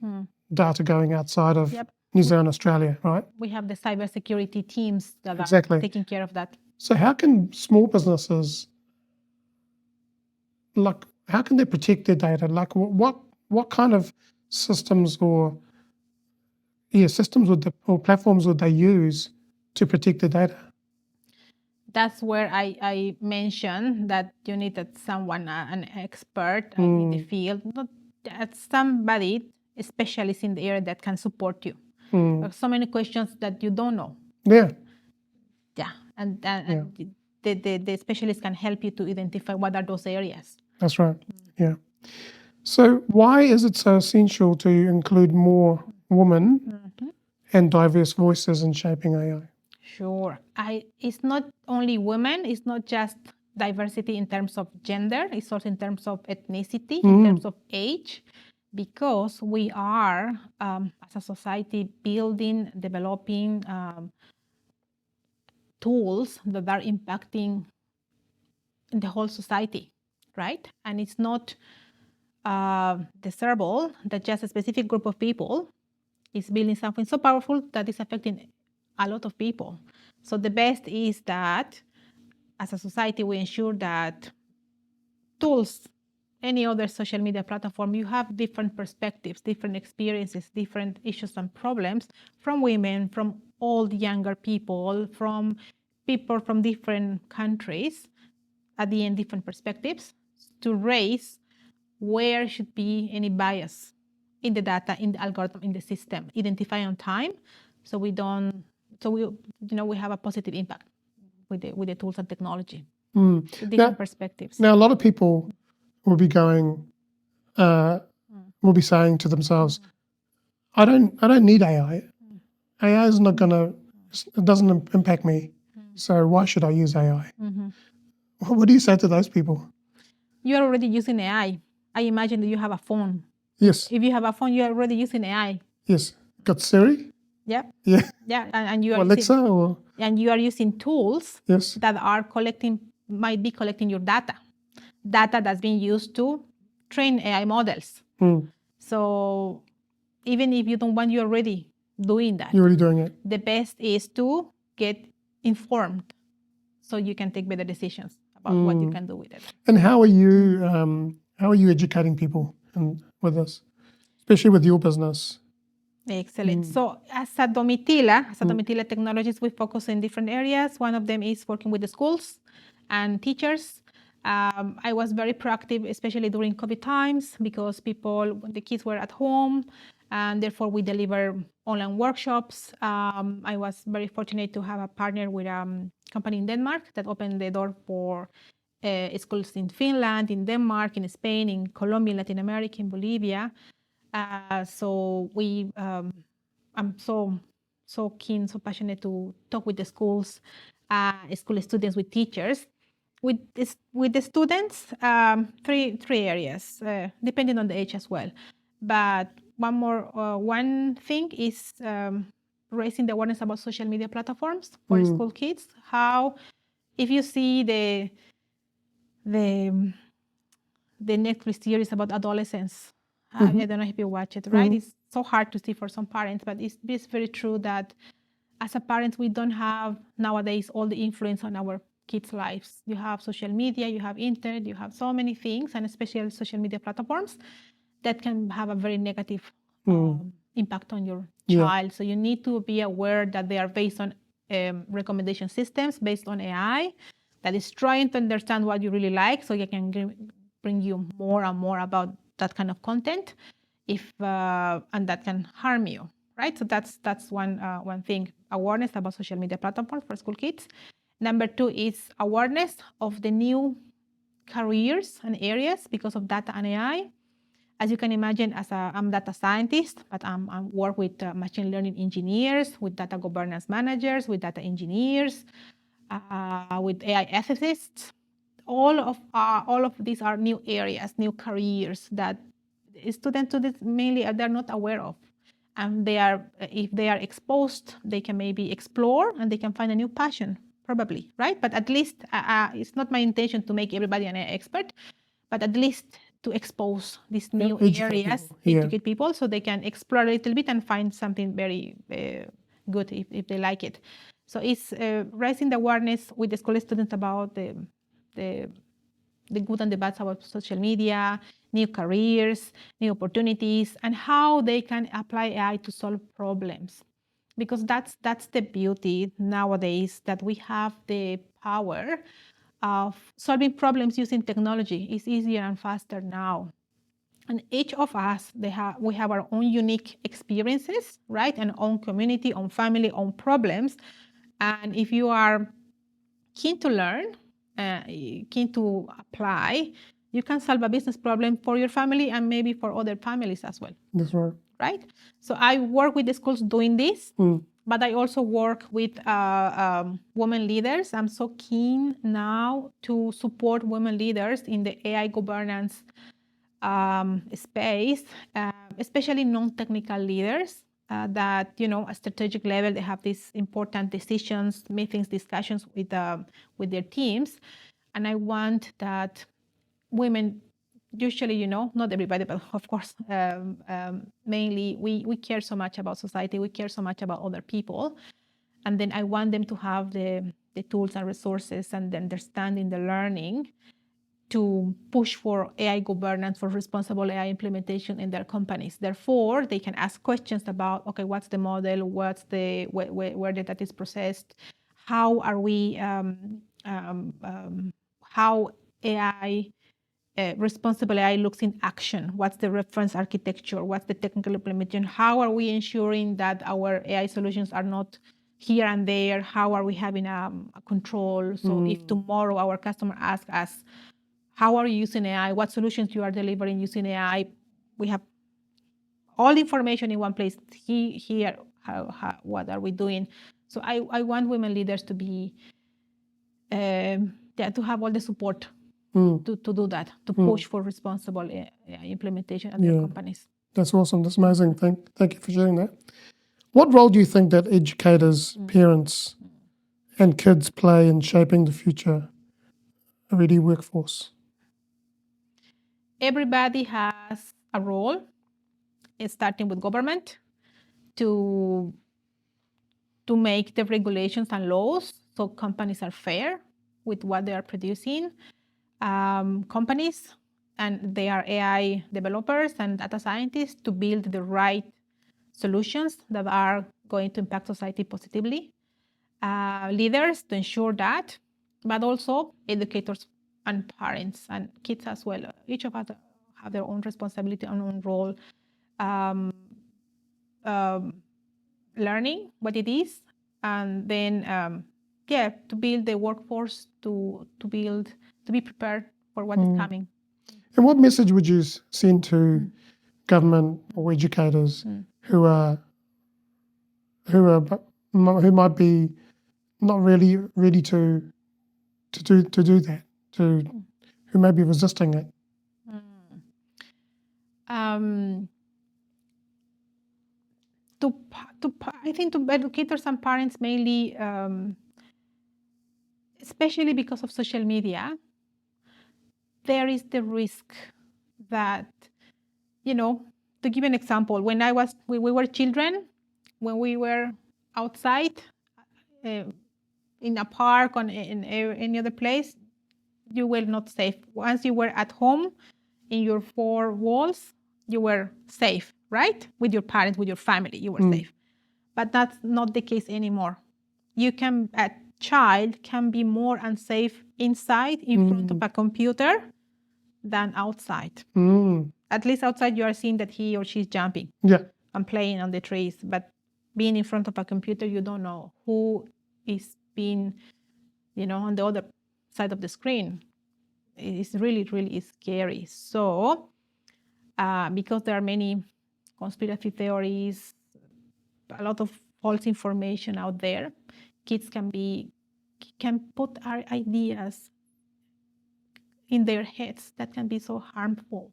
data going outside of New Zealand, Australia, right? We have the cybersecurity teams that Exactly. are taking care of that. So how can small businesses, how can they protect their data? What kind of systems or platforms would they use to protect the data? That's where I mentioned that you need someone, an expert in the field, not somebody, a specialist in the area that can support you. There are so many questions that you don't know. Yeah. Yeah, and the specialist can help you to identify what are those areas. That's right. Yeah. So why is it so essential to include more women and diverse voices in shaping AI? Sure. It's not only women, it's not just diversity in terms of gender, it's also in terms of ethnicity, in terms of age, because we are, as a society, building, developing tools that are impacting the whole society, right? And it's not desirable that just a specific group of people is building something so powerful that is affecting a lot of people. So the best is that as a society, we ensure that tools, any other social media platform, you have different perspectives, different experiences, different issues and problems from women, from all the younger people, from people from different countries, at the end, different perspectives, to raise where should be any bias in the data, in the algorithm, in the system, identify on time, so we have a positive impact with the tools and technology. Different perspectives. Now, a lot of people will be going, will be saying to themselves, I don't need AI. AI is not it doesn't impact me. So why should I use AI? What do you say to those people? You're already using AI. I imagine that you have a phone. Yes. If you have a phone, you're already using AI. Yes. Got Siri? Yeah. Yeah. Yeah. And you are Alexa and you are using tools that are might be collecting your data that's being used to train AI models. So even if you don't want, you're already doing that. You're already doing it. The best is to get informed so you can take better decisions about what you can do with it. And how are you educating people with this, especially with your business? Excellent. So as a Domitila Technologies, we focus in different areas. One of them is working with the schools and teachers I was very proactive, especially during COVID times, because the kids were at home, and therefore we deliver online workshops. I was very fortunate to have a partner with a company in Denmark that opened the door for schools in Finland, in Denmark, in Spain, in Colombia, in Latin America, in Bolivia. So I'm so keen, so passionate to talk with the schools, school students, with teachers. With the students, three areas, depending on the age as well. But one thing is raising the awareness about social media platforms for school kids. How, if you see the Netflix series about adolescence, I don't know if you watch it, right? It's so hard to see for some parents, but it's very true that as a parent, we don't have nowadays all the influence on our kids' lives. You have social media, you have internet, you have so many things, and especially social media platforms that can have a very negative impact on your child. So you need to be aware that they are based on recommendation systems, based on AI, that is trying to understand what you really like, so you can bring you more and more about that kind of content, and that can harm you, right? So that's one thing: awareness about social media platforms for school kids. Number two is awareness of the new careers and areas because of data and AI. As you can imagine, I'm data scientist, but I work with machine learning engineers, with data governance managers, with data engineers, with AI ethicists. All of these are new areas, new careers that students mainly they're not aware of, and if they are exposed, they can maybe explore and they can find a new passion, probably, right? But at least it's not my intention to make everybody an expert, but at least to expose these new areas, educate people, so they can explore a little bit and find something very good if they like it. So it's raising the awareness with the school students about the good and the bad about social media, new careers, new opportunities, and how they can apply AI to solve problems. Because that's the beauty nowadays, that we have the power of solving problems using technology. It's easier and faster now. And each of us, we have our own unique experiences, right? And own community, own family, own problems. And if you are keen to learn, keen to apply, you can solve a business problem for your family and maybe for other families as well. That's right. Right? So I work with the schools doing this, but I also work with women leaders. I'm so keen now to support women leaders in the AI governance space, especially non-technical leaders that, at strategic level, they have these important decisions, meetings, discussions with their teams. And I want that women, usually, not everybody, but of course, mainly, we care so much about society, we care so much about other people. And then I want them to have the tools and resources and the understanding, the learning, to push for AI governance, for responsible AI implementation in their companies. Therefore, they can ask questions about, okay, what's the model, where the data is processed, how are we, how AI, responsible AI looks in action, what's the reference architecture, what's the technical implementation, how are we ensuring that our AI solutions are not here and there, how are we having a control? So if tomorrow our customer asks us, how are you using AI? What solutions you are delivering using AI? We have all the information in one place. Here, what are we doing? So I want women leaders to be, to have all the support to do that, to push for responsible AI implementation at their companies. That's awesome. That's amazing. Thank you for sharing that. What role do you think that educators, parents, and kids play in shaping the future ready workforce? Everybody has a role, starting with government, to make the regulations and laws so companies are fair with what they are producing. Companies, and they are AI developers and data scientists, to build the right solutions that are going to impact society positively. Leaders to ensure that, but also educators and parents and kids as well. Each of us have their own responsibility and own role. Um, Learning what it is, and then to build the workforce to be prepared for what is coming. And what message would you send to government or educators who who might be not really ready to do that, who may be resisting it? I think to educators and parents mainly, especially because of social media, there is the risk that, to give an example, when we were children, when we were outside in a park or in any other place, you were not safe. Once you were at home in your four walls, you were safe, right? With your parents, with your family, you were safe. But that's not the case anymore. A child can be more unsafe inside in front of a computer than outside. At least outside, you are seeing that he or she is jumping and playing on the trees. But being in front of a computer, you don't know who is being, on the other side of the screen. It's really, really scary. So, because there are many conspiracy theories, a lot of false information out there, kids can put our ideas in their heads that can be so harmful.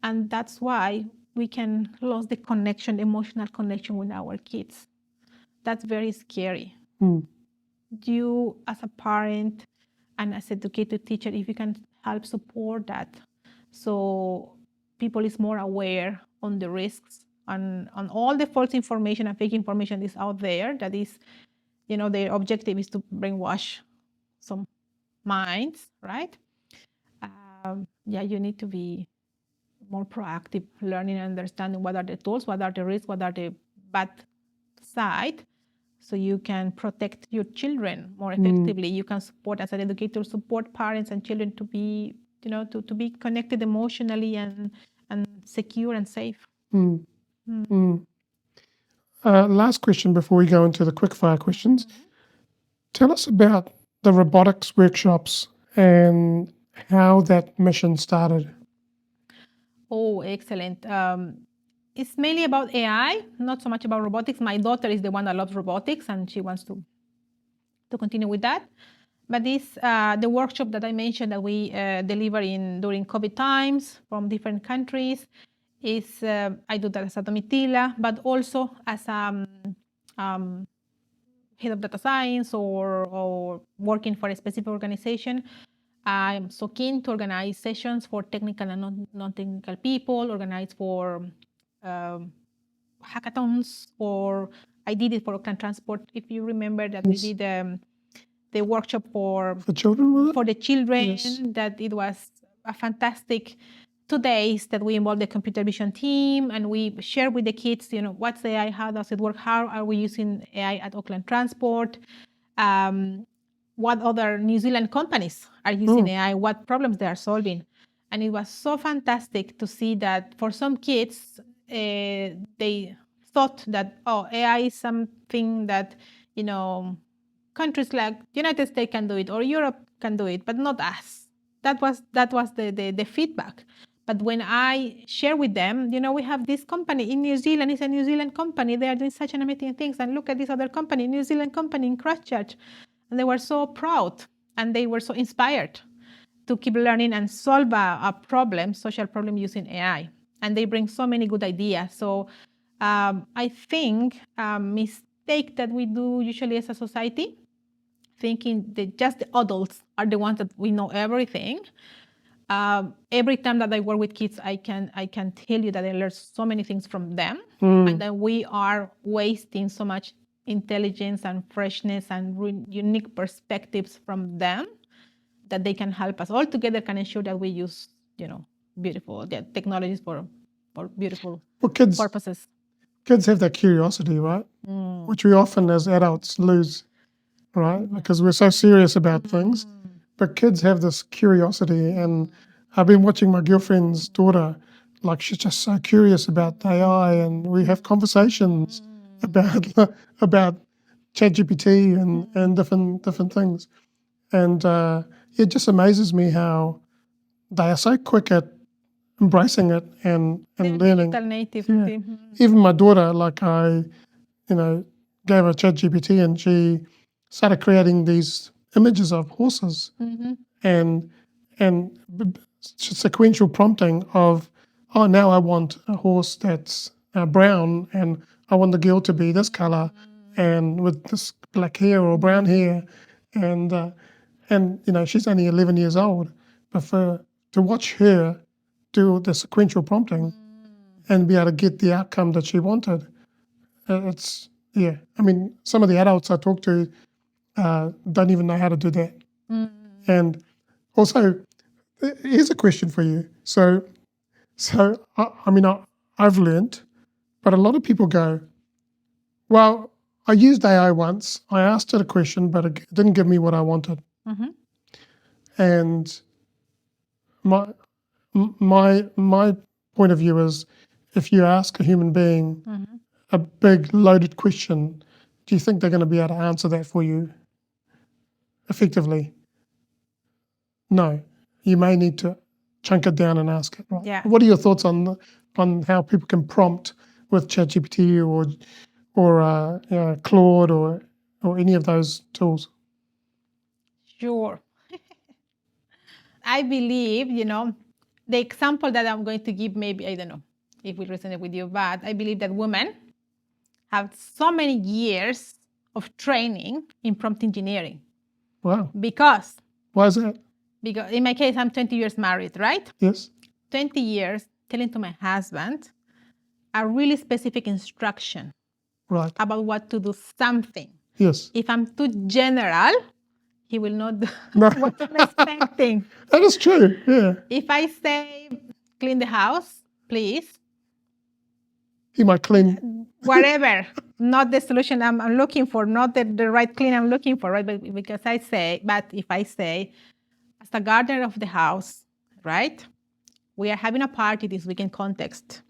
And that's why we can lose the connection, emotional connection with our kids. That's very scary. You, as a parent and as educated teacher, if you can help support that, so people is more aware on the risks and on all the false information and fake information is out there, that is, their objective is to brainwash some minds, right? You need to be more proactive, learning and understanding what are the tools, what are the risks, what are the bad side, so you can protect your children more effectively. You can support, as an educator, support parents and children to be, to be connected emotionally and secure and safe. Last question before we go into the quickfire questions. Tell us about the robotics workshops and how that mission started. Oh, excellent. It's mainly about AI, not so much about robotics. My daughter is the one that loves robotics, and she wants to continue with that. But this, the workshop that I mentioned that we deliver during COVID times from different countries, is I do that as a Domitila, but also as a head of data science or working for a specific organization. I'm so keen to organize sessions for technical and non-technical people, organize for hackathons, or I did it for Auckland Transport. If you remember that we did the workshop for children, for the children, that it was a fantastic 2 days that we involved the computer vision team, and we share with the kids, what's AI, how does it work, how are we using AI at Auckland Transport, what other New Zealand companies are using AI, what problems they are solving. And it was so fantastic to see that for some kids, they thought that, AI is something that, countries like the United States can do it or Europe can do it, but not us. That was the feedback. But when I share with them, we have this company in New Zealand, it's a New Zealand company, they are doing such an amazing things, and look at this other company, New Zealand company in Christchurch. And they were so proud and they were so inspired to keep learning and solve a problem, social problem, using AI. And they bring so many good ideas. So I think a mistake that we do usually as a society, thinking that just the adults are the ones that we know everything. Every time that I work with kids, I can tell you that I learn so many things from them, and that we are wasting so much intelligence and freshness and unique perspectives from them, that they can help us all together, can ensure that we use, beautiful technologies for beautiful purposes. Kids have that curiosity, right? Which we often as adults lose, right? Because we're so serious about things. but kids have this curiosity, and I've been watching my girlfriend's daughter. Like, she's just so curious about AI, and we have conversations about about ChatGPT and different things. And it just amazes me how they are so quick at embracing it and learning. Digital native. Yeah. Even my daughter, like gave her ChatGPT, and she started creating these images of horses and sequential prompting of, oh, now I want a horse that's brown, and I want the girl to be this color and with this black hair or brown hair, and she's only 11 years old, but to watch her do the sequential prompting and be able to get the outcome that she wanted, it's yeah. I mean, some of the adults I talk to don't even know how to do that. And also, here's a question for you. So I've learned, but a lot of people go, well, I used AI once. I asked it a question, but it didn't give me what I wanted. And my point of view is, if you ask a human being a big loaded question, do you think they're going to be able to answer that for you effectively? No. You may need to chunk it down and ask it. Right? Yeah. What are your thoughts on how people can prompt with ChatGPT or Claude or any of those tools? Sure. I believe, the example that I'm going to give, maybe, I don't know if we resonate with you, but I believe that women have so many years of training in prompt engineering. Wow. Because Why is that? Because in my case, I'm 20 years married, right? Yes. 20 years telling to my husband a really specific instruction Right. about what to do something. Yes. If I'm too general, he will not do No. what I'm expecting. That is true, yeah. If I say, clean the house, please. He might clean. Whatever, not the solution I'm looking for, not the right clean I'm looking for, right? But if I say, as the gardener of the house, right? We are having a party this weekend context.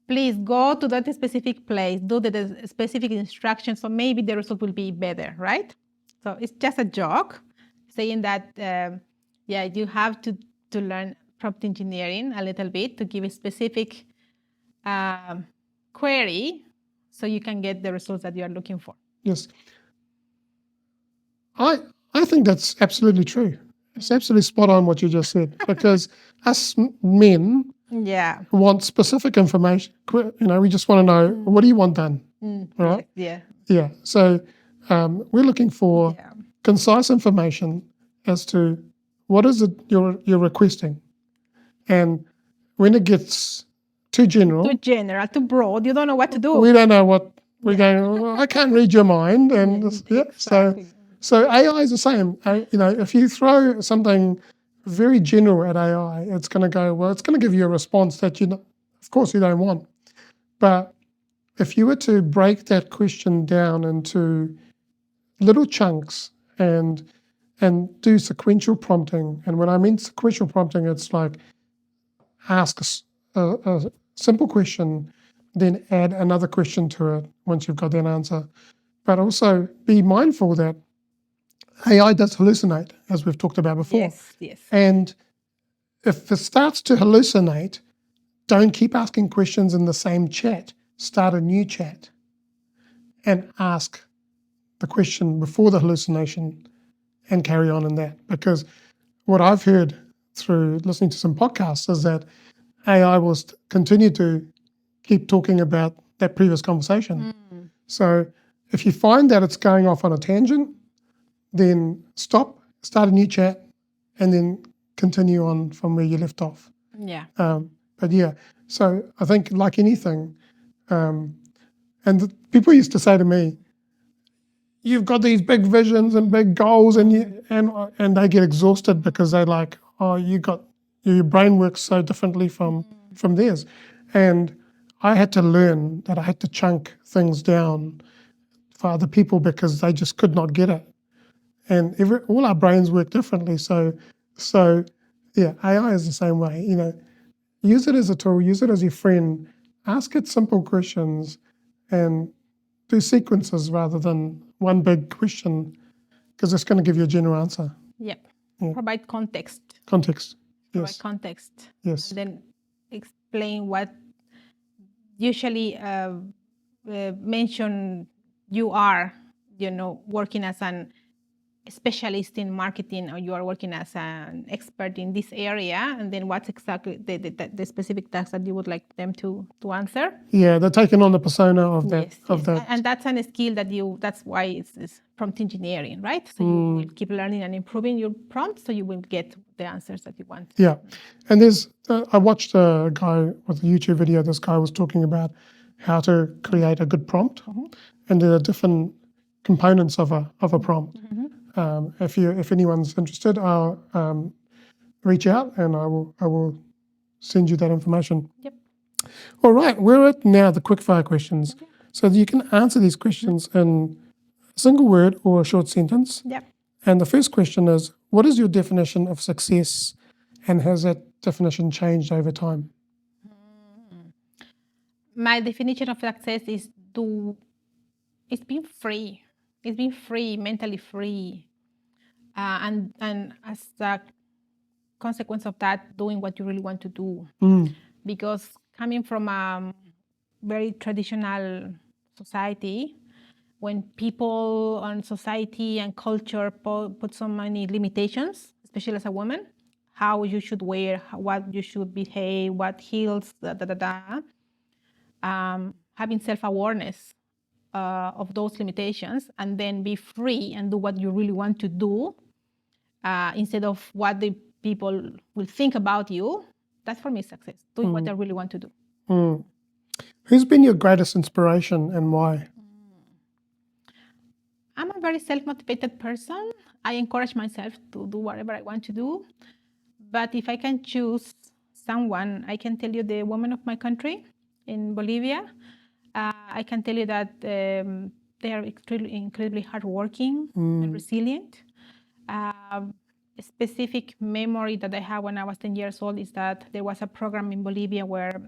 Please go to that specific place, do the specific instructions, so maybe the result will be better, right? So it's just a joke, saying that, you have to learn prompt engineering a little bit to give a specific query so you can get the results that you are looking for. Yes. I think that's absolutely true. It's absolutely spot on what you just said, because us men want specific information. We just want to know, what do you want done? Right? Yeah. Yeah. So we're looking for concise information as to what is it you're requesting. And when it gets too general, too broad, you don't know what to do. We don't know what we're going, I can't read your mind. And exactly. So AI is the same. If you throw something very general at AI, it's going to go, well, it's going to give you a response that of course you don't want. But if you were to break that question down into little chunks and do sequential prompting, and when I mean sequential prompting, it's like ask a simple question, then add another question to it once you've got that answer. But also be mindful that AI does hallucinate, as we've talked about before. Yes. And if it starts to hallucinate, don't keep asking questions in the same chat. Start a new chat and ask the question before the hallucination and carry on in that. Because what I've heard through listening to some podcasts is that AI will continue to keep talking about that previous conversation. So if you find that it's going off on a tangent, then stop, start a new chat, and then continue on from where you left off. Yeah. So I think, like anything, people used to say to me, you've got these big visions and big goals, and they get exhausted because they're like, oh, your brain works so differently from theirs. And I had to learn that I had to chunk things down for other people because they just could not get it. and all our brains work differently. So yeah, AI is the same way. Use it as a tool, use it as your friend, ask it simple questions, and do sequences rather than one big question, because it's going to give you a general answer. Yep. Yeah. Provide context. Context. Provide Yes. context. Yes. And then explain what usually mention you are, working as an specialist in marketing, or you are working as an expert in this area, and then what's exactly the specific task that you would like them to answer. Yeah, they're taking on the persona of that. Yes. And that's a skill that's why it's prompt engineering, right? So you will keep learning and improving your prompts, so you will get the answers that you want. Yeah, and I watched a guy with a YouTube video. This guy was talking about how to create a good prompt, and there are different components of a prompt. If anyone's interested, I'll reach out and I will send you that information. Yep. All right, we're at now the quickfire questions. So you can answer these questions in a single word or a short sentence. Yep. And the first question is, what is your definition of success, and has that definition changed over time? My definition of success is being free. It's being free, mentally free, and as a consequence of that, doing what you really want to do. Because coming from a very traditional society, when people on society and culture put so many limitations, especially as a woman, how you should wear, what you should behave, what heels, having self-awareness of those limitations, and then be free and do what you really want to do, instead of what the people will think about you. That's for me success, doing what I really want to do. Who's been your greatest inspiration and why? I'm a very self-motivated person. I encourage myself to do whatever I want to do. But if I can choose someone, I can tell you the women of my country in Bolivia. I can tell you that they are incredibly hardworking and resilient. A specific memory that I have when I was 10 years old is that there was a program in Bolivia where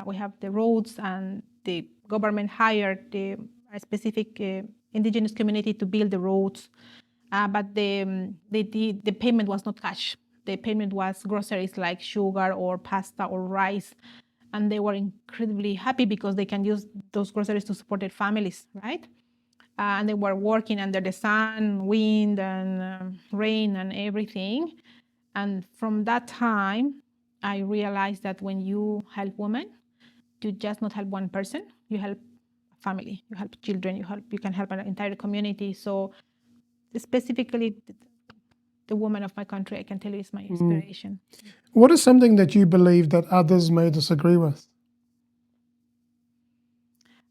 we have the roads, and the government hired a specific indigenous community to build the roads, but the payment was not cash. The payment was groceries like sugar or pasta or rice, and they were incredibly happy because they can use those groceries to support their families, right? And they were working under the sun, wind, and rain and everything. And from that time, I realized that when you help women, you just not help one person, you help a family, you help children, you can help an entire community. So specifically, the woman of my country, I can tell you, is my inspiration. What is something that you believe that others may disagree with?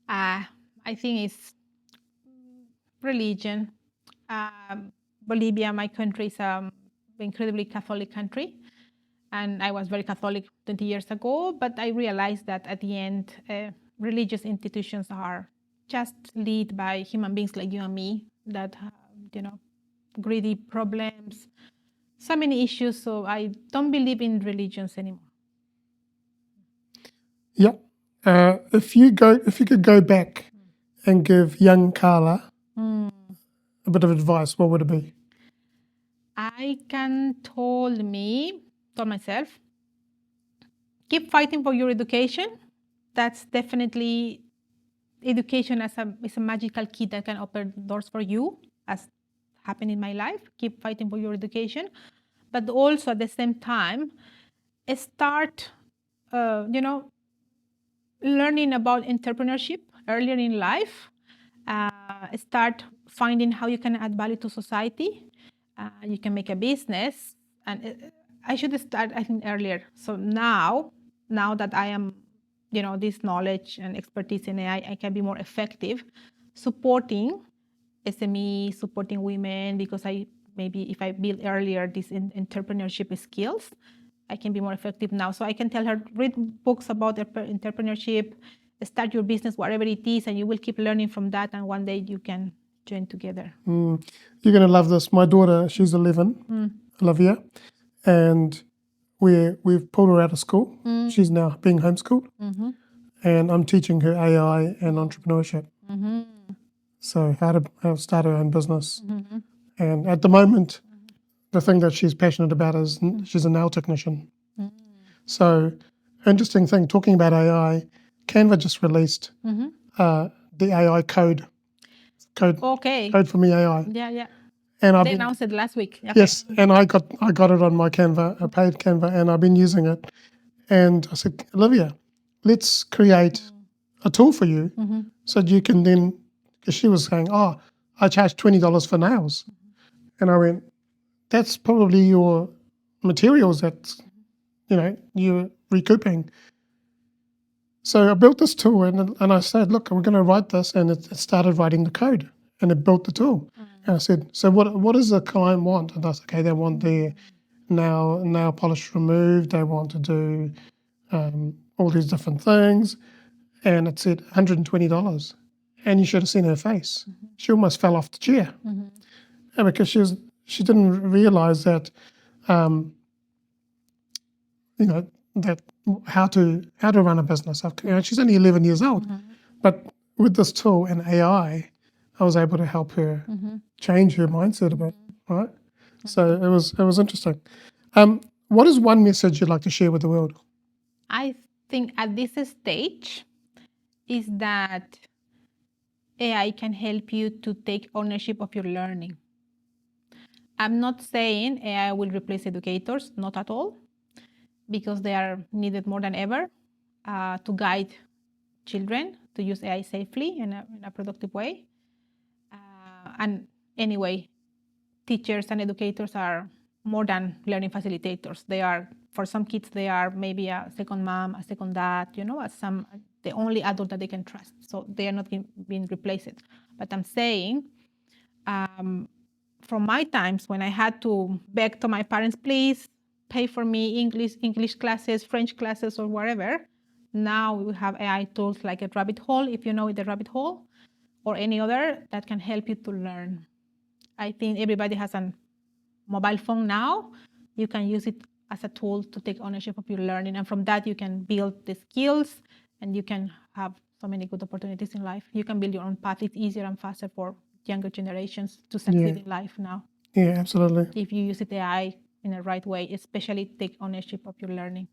I think it's religion. Bolivia, my country, is an incredibly Catholic country, and I was very Catholic 20 years ago, but I realized that at the end, religious institutions are just led by human beings like you and me that have, greedy problems, so many issues. So I don't believe in religions anymore. Yeah. If you could go back and give young Karla a bit of advice, what would it be? I can told myself, keep fighting for your education. That's definitely education is a magical key that can open doors for you, as happened in my life. Keep fighting for your education, but also at the same time, start, learning about entrepreneurship earlier in life. Start finding how you can add value to society. You can make a business, and I should start, I think, earlier. So now that I am, this knowledge and expertise in AI, I can be more effective supporting SME, supporting women, because if I build earlier these entrepreneurship skills, I can be more effective now. So I can tell her, read books about entrepreneurship, start your business, whatever it is, and you will keep learning from that. And one day you can join together. You're going to love this. My daughter, she's 11, Olivia, and we've pulled her out of school. She's now being homeschooled, and I'm teaching her AI and entrepreneurship. So how to start her own business. And at the moment, the thing that she's passionate about is she's a nail technician. So interesting thing, talking about AI, Canva just released the AI code for me AI. Yeah. And They announced it last week. Okay. Yes, and I got it on my Canva, a paid Canva, and I've been using it. And I said, Olivia, let's create a tool for you so that you can then, because she was saying, oh, I charge $20 for nails. And I went, that's probably your materials that, you're recouping. So I built this tool and I said, look, we're going to write this. And it started writing the code and it built the tool. And I said, so what does the client want? And I said, okay, they want their nail polish removed. They want to do all these different things. And it said $120. And you should have seen her face. She almost fell off the chair. And because she didn't realize that, that how to run a business. She's only 11 years old. But with this tool and AI, I was able to help her change her mindset a bit, right? So it was interesting. What is one message you'd like to share with the world? I think at this stage is that AI can help you to take ownership of your learning. I'm not saying AI will replace educators, not at all, because they are needed more than ever to guide children to use AI safely in a productive way. And anyway, teachers and educators are more than learning facilitators. They are, for some kids, they are maybe a second mom, a second dad, the only adult that they can trust. So they are not being replaced. But I'm saying, from my times when I had to beg to my parents, please pay for me English classes, French classes, or whatever. Now we have AI tools like a rabbit hole, if you know the rabbit hole, or any other that can help you to learn. I think everybody has a mobile phone now. You can use it as a tool to take ownership of your learning. And from that, you can build the skills and you can have so many good opportunities in life. You can build your own path. It's easier and faster for younger generations to succeed in life now. Yeah, absolutely. If you use it AI in the right way, especially take ownership of your learning.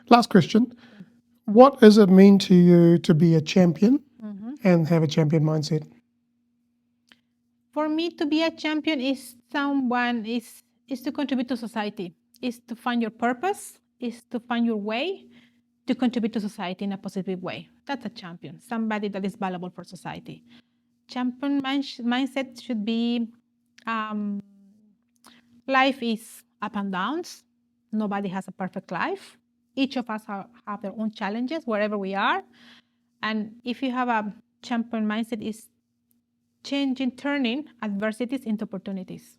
Last question. What does it mean to you to be a champion and have a champion mindset? For me, to be a champion is to contribute to society, is to find your purpose, is to find your way to contribute to society in a positive way. That's a champion, somebody that is valuable for society. Champion mindset should be, life is up and downs. Nobody has a perfect life. Each of us have their own challenges wherever we are. And if you have a champion mindset, is turning adversities into opportunities.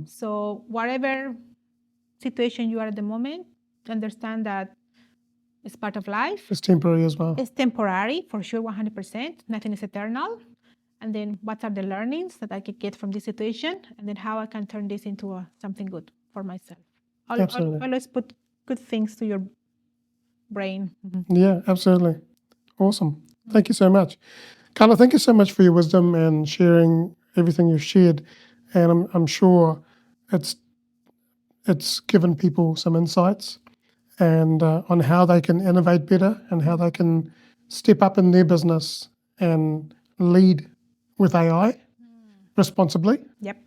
So whatever situation you are at the moment, understand that it's part of life. It's temporary as well. It's temporary, for sure, 100%. Nothing is eternal. And then what are the learnings that I could get from this situation? And then how I can turn this into something good for myself. Absolutely. Always put good things to your brain. Yeah, absolutely. Awesome. Thank you so much. Karla, thank you so much for your wisdom and sharing everything you've shared. And I'm sure it's given people some insights and on how they can innovate better and how they can step up in their business and lead with AI responsibly. Yep.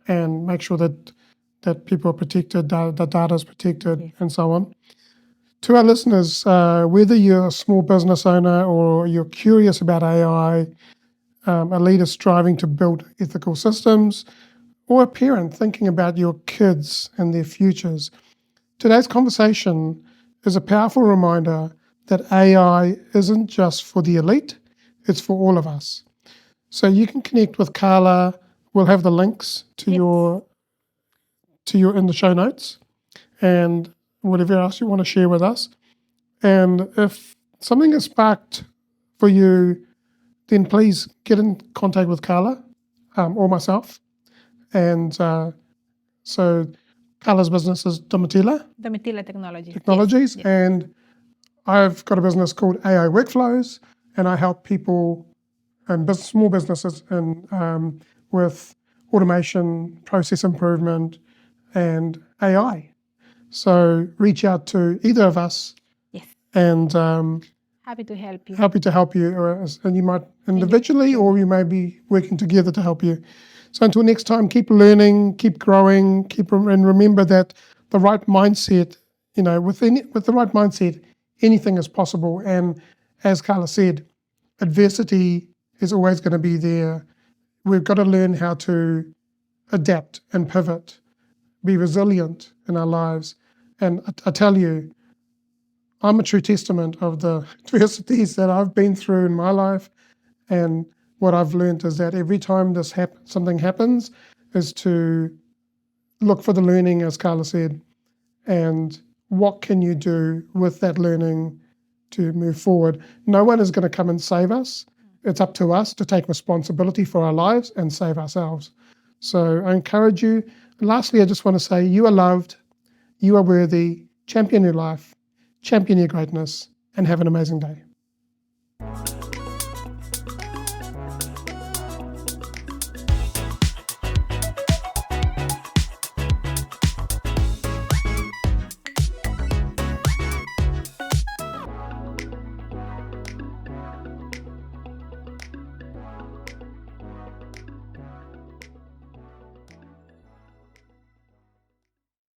And make sure that people are protected, the data is protected, and so on. To our listeners, whether you're a small business owner or you're curious about AI, a leader striving to build ethical systems, or a parent thinking about your kids and their futures, today's conversation is a powerful reminder that AI isn't just for the elite, it's for all of us. So you can connect with Karla. We'll have the links to your in the show notes and whatever else you want to share with us. And if something is sparked for you, then please get in contact with Karla or myself. And so Karla's business is Domitila Domitila Technologies. Technologies, Yes. and I've got a business called AI Workflows, and I help people and small businesses with automation, process improvement, and AI. So reach out to either of us, Yes. and Happy to help you. happy to help you. And you might individually, or you may be working together to help you. So until next time, keep learning, keep growing, and remember that the right mindset, with the right mindset, anything is possible. And as Karla said, adversity is always going to be there. We've got to learn how to adapt and pivot, be resilient in our lives. And I tell you, I'm a true testament of the adversities that I've been through in my life. And what I've learned is that every time something happens is to look for the learning, as Karla said, and what can you do with that learning to move forward. No one is going to come and save us. It's up to us to take responsibility for our lives and save ourselves. So I encourage you. And lastly, I just want to say you are loved, you are worthy, champion your life, champion your greatness, and have an amazing day.